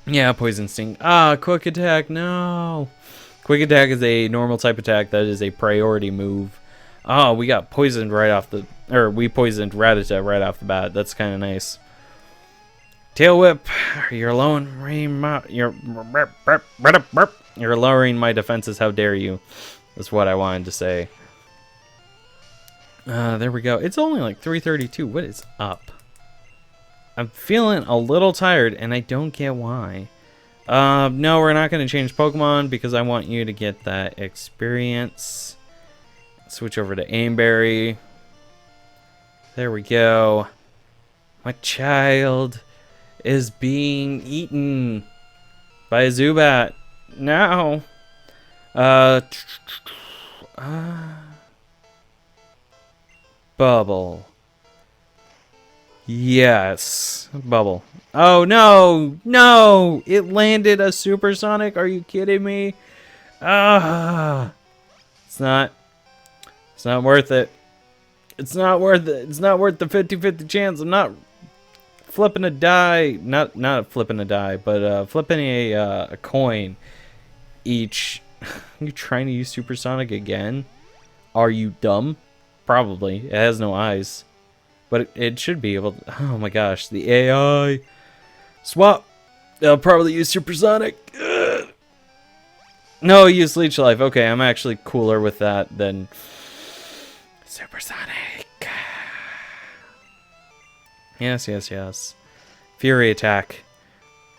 Speaker 1: Poison Sting. Quick Attack, no. Quick Attack is a normal type attack that is a priority move. Oh, we got poisoned right off the... Or, we poisoned Rattata right off the bat. That's kind of nice. Tail Whip. You're lowering my defenses. How dare you? That's what I wanted to say. There we go. It's only like 3:32. What is up? I'm feeling a little tired, and I don't get why. No, we're not going to change Pokemon because I want you to get that experience. Switch over to Aimberry. There we go. My child is being eaten by a Zubat. No. Bubble. Yes. Bubble. Oh, no. No. It landed a Supersonic. Are you kidding me? It's not worth it. It's not worth it. It's not worth the 50-50 chance. I'm not flipping a die. Not flipping a die, but flipping a coin each. You trying to use Supersonic again? Are you dumb? Probably. It has no eyes. But it should be able to... Oh my gosh. The AI. Swap. They'll probably use Supersonic. Ugh. No, use Leech Life. Okay, I'm actually cooler with that than Supersonic. Yes, yes, yes. Fury Attack.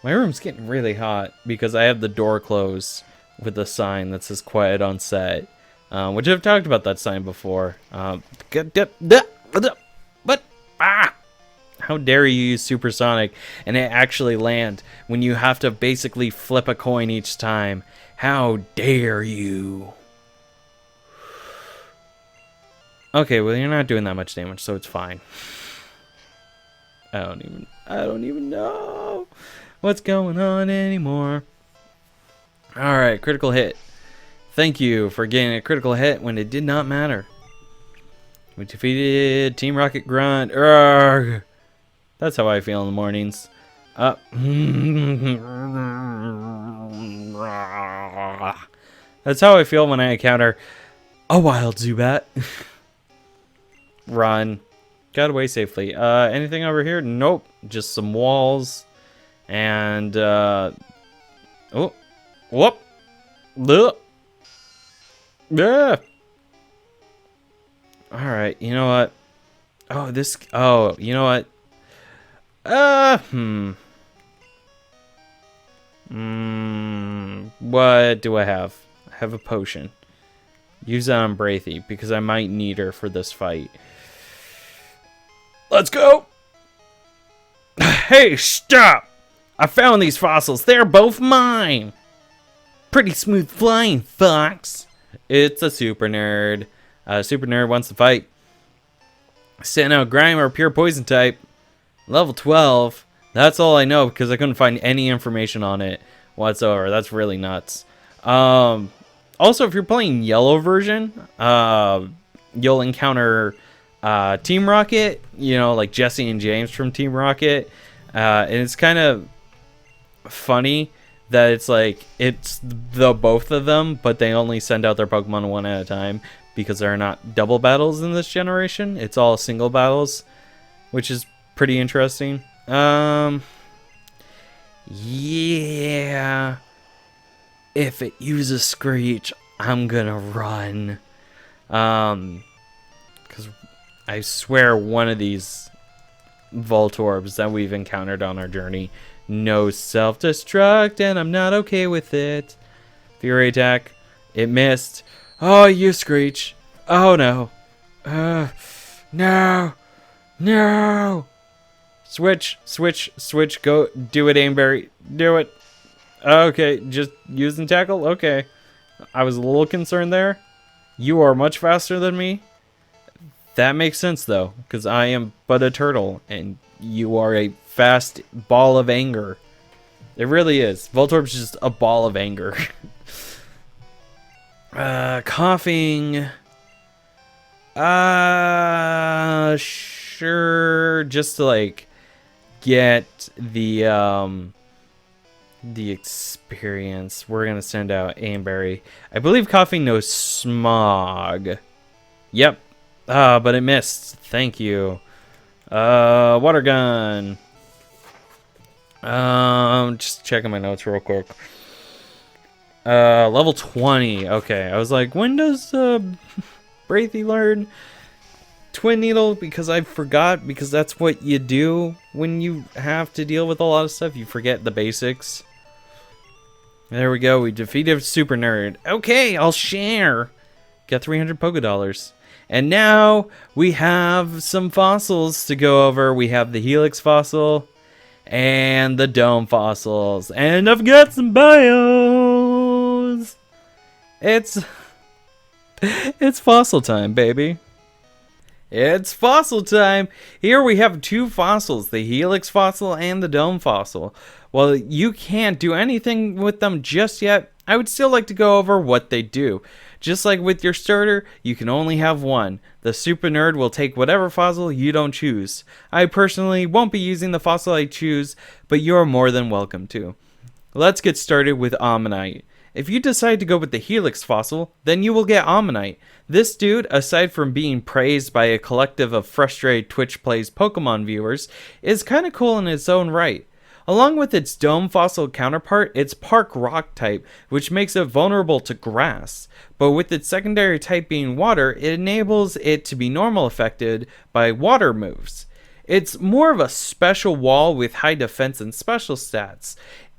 Speaker 1: My room's getting really hot because I have the door closed with a sign that says quiet on set. Which I've talked about that sign before. But how dare you use Supersonic and it actually land when you have to basically flip a coin each time? How dare you? Okay, well, you're not doing that much damage, so it's fine. I don't even know what's going on anymore. All right, critical hit. Thank you for getting a critical hit when it did not matter. We defeated Team Rocket Grunt. Urgh. That's how I feel in the mornings. That's how I feel when I encounter a wild Zubat. Run. Got away safely. Anything over here? Nope. Just some walls. And, oh. Whoop. Ugh. Yeah. Alright, you know what? Oh, you know what? What do I have? I have a potion. Use that on Braithy, because I might need her for this fight. Let's go! Hey, stop! I found these fossils. They're both mine! Pretty smooth flying, Fox. It's a super nerd. Super nerd wants to fight. Sinnoh, Grime, or pure poison type. Level 12. That's all I know because I couldn't find any information on it whatsoever. That's really nuts. Also, if you're playing yellow version, you'll encounter Team Rocket, you know, like Jesse and James from Team Rocket. And it's kind of funny that it's like, it's the both of them, but they only send out their Pokemon one at a time because there are not double battles in this generation. It's all single battles, which is pretty interesting. Yeah. If it uses Screech, I'm gonna run. Because I swear one of these Voltorbs that we've encountered on our journey knows self-destruct, and I'm not okay with it. Fury attack. It missed. Oh, you Screech. Oh, no. No. No. Switch. Go. Do it, Aimberry. Do it. Okay, just using tackle? Okay. I was a little concerned there. You are much faster than me. That makes sense, though, because I am but a turtle, and you are a fast ball of anger. It really is. Voltorb's just a ball of anger. Coughing. Sure. Just to, like, get the experience, we're gonna send out Aimberry. I believe Coughing knows Smog. Yep. But it missed. Thank you. Water gun. Just checking my notes real quick. Level 20. Okay, I was like, when does Braithy learn Twin Needle? Because I forgot, because that's what you do when you have to deal with a lot of stuff. You forget the basics. There we go. We defeated Super Nerd. Okay, I'll share. Got 300 Pokédollars. And now we have some fossils to go over. We have the Helix fossil and the Dome fossils. And I've got some bios. It's fossil time, baby. It's fossil time. Here we have two fossils, the Helix fossil and the Dome fossil. While you can't do anything with them just yet, I would still like to go over what they do. Just like with your starter, you can only have one. The Super Nerd will take whatever fossil you don't choose. I personally won't be using the fossil I choose, but you're more than welcome to. Let's get started with Omanyte. If you decide to go with the Helix fossil, then you will get Omanyte. This dude, aside from being praised by a collective of frustrated Twitch Plays Pokemon viewers, is kinda cool in its own right. Along with its Dome fossil counterpart, it's Park Rock type, which makes it vulnerable to grass. But with its secondary type being water, it enables it to be normal affected by water moves. It's more of a special wall with high defense and special stats.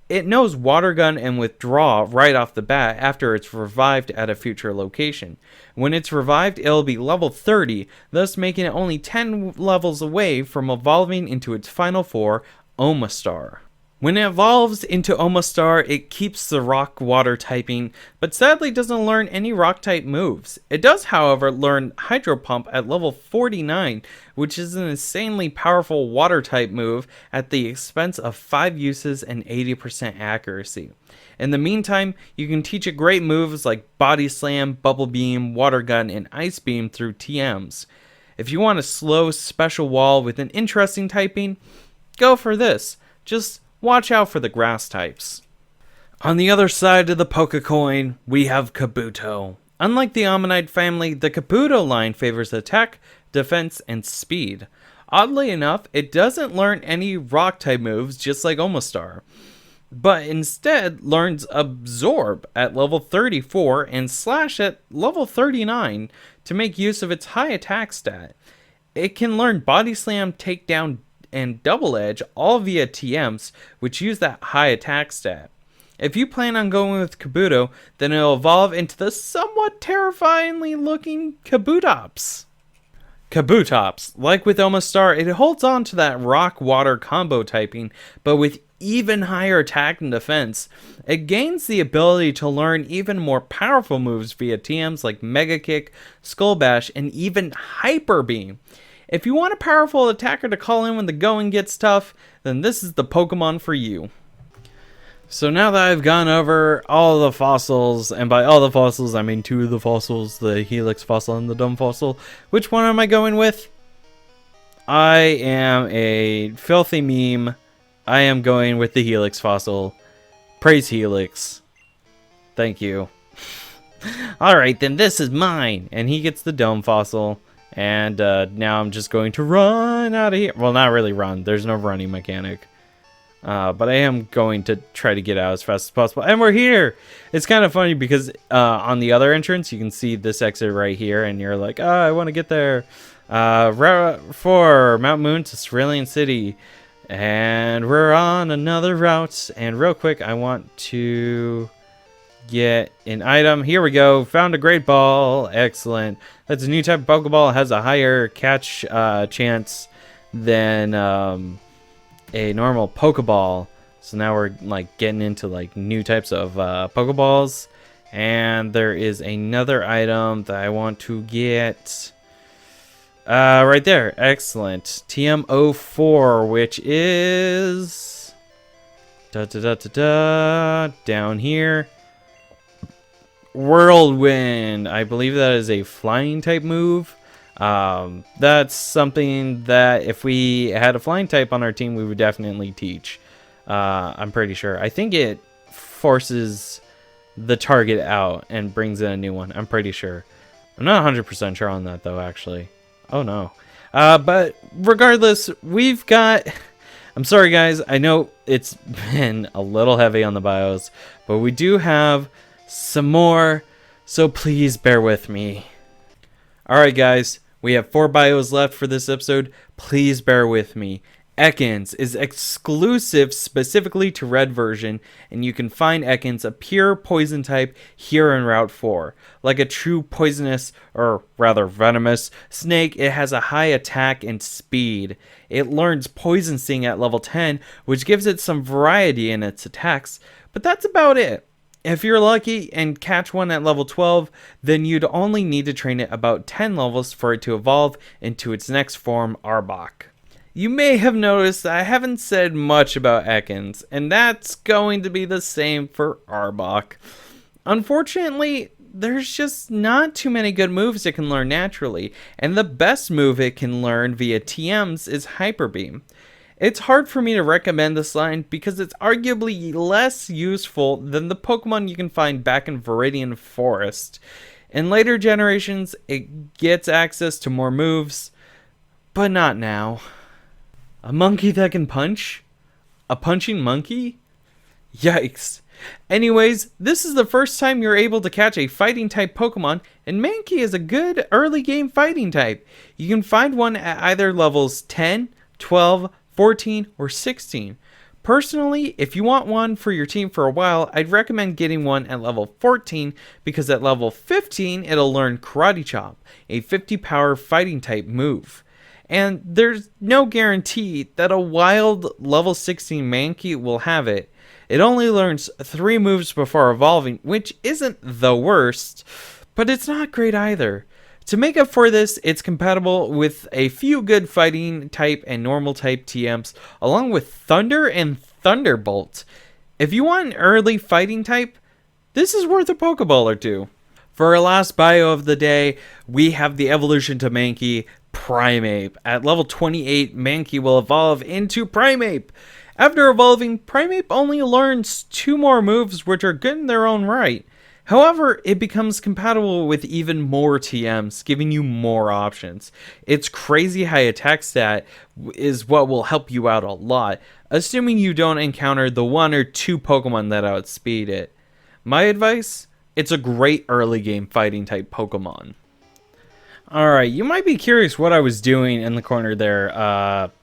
Speaker 1: It knows Water Gun and Withdraw right off the bat after it's revived at a future location. When it's revived, it'll be level 30, thus making it only 10 levels away from evolving into its final form, Omastar. When it evolves into Omastar, it keeps the rock water typing, but sadly doesn't learn any rock type moves. It does, however, learn Hydro Pump at level 49, which is an insanely powerful water type move at the expense of 5 uses and 80% accuracy. In the meantime, you can teach it great moves like Body Slam, Bubble Beam, Water Gun, and Ice Beam through TMs. If you want a slow special wall with an interesting typing, go for this. Just watch out for the grass types. On the other side of the Pokecoin, we have Kabuto. Unlike the Ammonite family, the Kabuto line favors attack, defense, and speed. Oddly enough, it doesn't learn any rock type moves just like Omastar, but instead learns Absorb at level 34 and Slash at level 39 to make use of its high attack stat. It can learn Body Slam, Takedown, and Double Edge all via TMs, which use that high attack stat. If you plan on going with Kabuto, then it'll evolve into the somewhat terrifyingly looking Kabutops. Kabutops, like with Omastar, it holds on to that rock-water combo typing, but with even higher attack and defense. It gains the ability to learn even more powerful moves via TMs like Mega Kick, Skull Bash, and even Hyper Beam. If you want a powerful attacker to call in when the going gets tough, then this is the Pokemon for you. So now that I've gone over all the fossils, and by all the fossils I mean 2 of the fossils, the Helix fossil and the Dumb fossil, which one am I going with? I am a filthy meme. I am going with the Helix fossil. Praise Helix. Thank you. Alright, then this is mine. And he gets the Dome fossil. And now I'm just going to run out of here. Well, not really run. There's no running mechanic. But I am going to try to get out as fast as possible. And we're here! It's kind of funny because on the other entrance, you can see this exit right here. And you're like, oh, I want to get there. Route 4, Mount Moon to Cerulean City. And we're on another route. And real quick, I want to get an item. Here we go. Found a Great Ball. Excellent. That's a new type of Pokeball. It has a higher catch chance than a normal Pokeball. So now we're like getting into like new types of Pokeballs. And there is another item that I want to get. Right there. Excellent. TM04, which is down here. Whirlwind. I believe that is a flying type move. That's something that if we had a flying type on our team, we would definitely teach. I'm pretty sure. I think it forces the target out and brings in a new one. I'm pretty sure. I'm not 100% sure on that though, actually. Oh no. But regardless, we've got... I'm sorry guys, I know it's been a little heavy on the bios, but we do have some more, so please bear with me. Alright guys, we have 4 bios left for this episode. Please bear with me. Ekans is exclusive specifically to Red version, and you can find Ekans, a pure poison type, here in Route 4. Like a true poisonous, or rather venomous, snake, it has a high attack and speed. It learns Poison Sting at level 10, which gives it some variety in its attacks, but that's about it. If you're lucky and catch one at level 12, then you'd only need to train it about 10 levels for it to evolve into its next form, Arbok. You may have noticed that I haven't said much about Ekans, and that's going to be the same for Arbok. Unfortunately, there's just not too many good moves it can learn naturally, and the best move it can learn via TMs is Hyper Beam. It's hard for me to recommend this line because it's arguably less useful than the Pokemon you can find back in Viridian Forest. In later generations, it gets access to more moves, but not now. A monkey that can punch? A punching monkey? Yikes. Anyways, this is the first time you're able to catch a fighting type Pokemon, and Mankey is a good early game fighting type. You can find one at either levels 10, 12, 14, or 16. Personally, if you want one for your team for a while, I'd recommend getting one at level 14 because at level 15 it'll learn Karate Chop, a 50 power fighting type move. and there's no guarantee that a wild level 16 Mankey will have it. It only learns 3 moves before evolving, which isn't the worst, but it's not great either. To make up for this, it's compatible with a few good fighting type and normal type TMs, along with Thunder and Thunderbolt. If you want an early fighting type, this is worth a Pokeball or two. For our last bio of the day, we have the evolution to Mankey, Primeape. At level 28, Mankey will evolve into Primeape. After evolving, Primeape only learns 2 more moves, which are good in their own right. However, it becomes compatible with even more TMs, giving you more options. Its crazy high attack stat is what will help you out a lot, assuming you don't encounter the 1 or 2 Pokemon that outspeed it. My advice? It's a great early game fighting type Pokemon. Alright, you might be curious what I was doing in the corner there.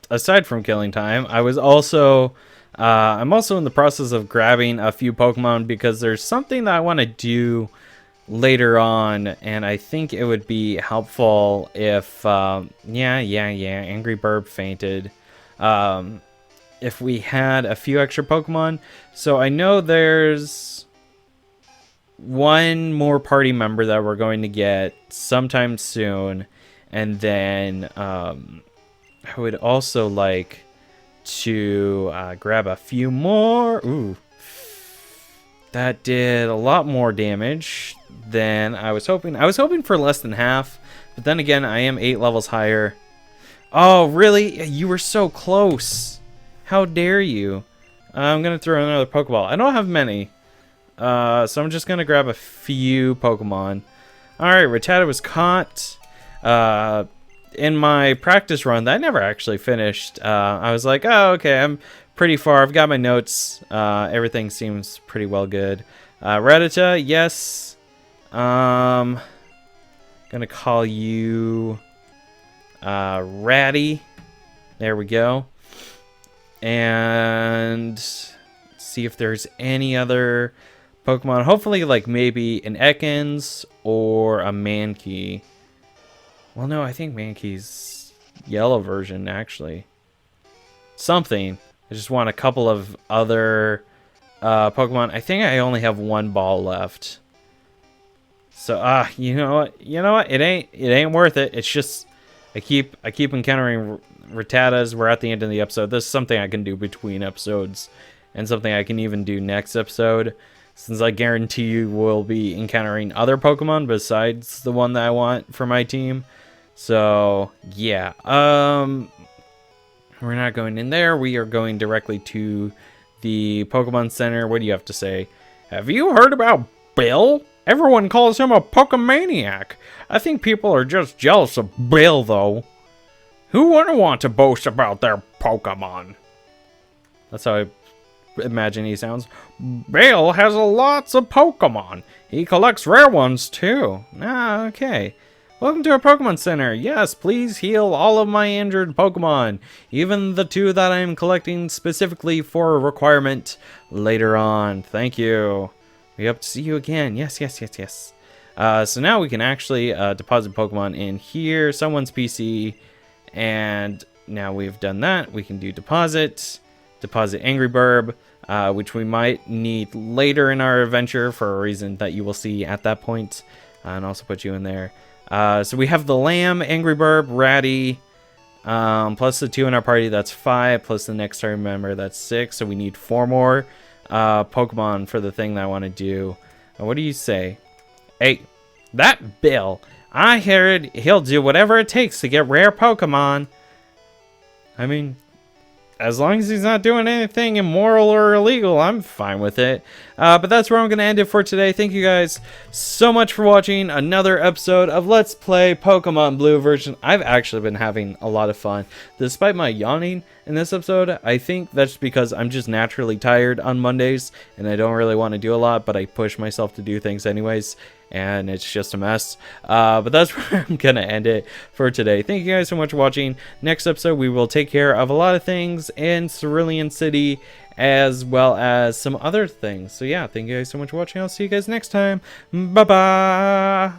Speaker 1: Aside from killing time, I'm also in the process of grabbing a few Pokemon because there's something that I want to do later on, and I think it would be helpful if, Angry Burb fainted. If we had a few extra Pokemon. So I know there's 1 more party member that we're going to get sometime soon, and then I would also like to grab a few more. Ooh, that did a lot more damage than I was hoping. I was hoping for less than half, but then again, I am 8 levels higher. Oh, really? You were so close. How dare you? I'm gonna throw another Pokeball. I don't have many, so I'm just gonna grab a few Pokemon. Alright, Rattata was caught. In my practice run that I never actually finished, I was like, oh, okay, I'm pretty far. I've got my notes. Everything seems pretty well good. Rattata, yes. Gonna call you Ratty. There we go. And see if there's any other Pokemon. Hopefully, like maybe an Ekans or a Mankey. Well, no, I think Mankey's yellow version, actually. Something. I just want a couple of other Pokemon. I think I only have 1 ball left. So, you know what? It ain't worth it. It's just I keep encountering Rattatas. We're at the end of the episode. This is something I can do between episodes, and something I can even do next episode, since I guarantee you will be encountering other Pokemon besides the one that I want for my team. So, yeah. We're not going in there. We are going directly to the Pokemon Center. What do you have to say? Have you heard about Bill? Everyone calls him a Pokemaniac. I think people are just jealous of Bill, though. Who wouldn't want to boast about their Pokemon? That's how I imagine he sounds. Bill has lots of Pokemon. He collects rare ones, too. Ah, okay. Welcome to our Pokemon Center. Yes, please heal all of my injured Pokemon. Even the 2 that I'm collecting specifically for a requirement later on. Thank you. We hope to see you again. Yes. So now we can actually deposit Pokemon in here, someone's PC. And now we've done that, we can do deposit Angry Burb, which we might need later in our adventure for a reason that you will see at that point. And also put you in there. So we have the Lamb, Angry Burb, Ratty, plus the 2 in our party, that's 5, plus the next target member, that's 6. So we need 4 more Pokemon for the thing that I want to do. What do you say? Hey, that Bill, I heard he'll do whatever it takes to get rare Pokemon. I mean, as long as he's not doing anything immoral or illegal, I'm fine with it. But that's where I'm going to end it for today. Thank you guys so much for watching another episode of Let's Play Pokemon Blue version. I've actually been having a lot of fun. Despite my yawning in this episode, I think that's because I'm just naturally tired on Mondays, and I don't really want to do a lot, but I push myself to do things anyways, and it's just a mess. But that's where I'm going to end it for today. Thank you guys so much for watching. Next episode, we will take care of a lot of things in Cerulean City, as well as some other things. So yeah, thank you guys so much for watching. I'll see you guys next time. Bye-bye!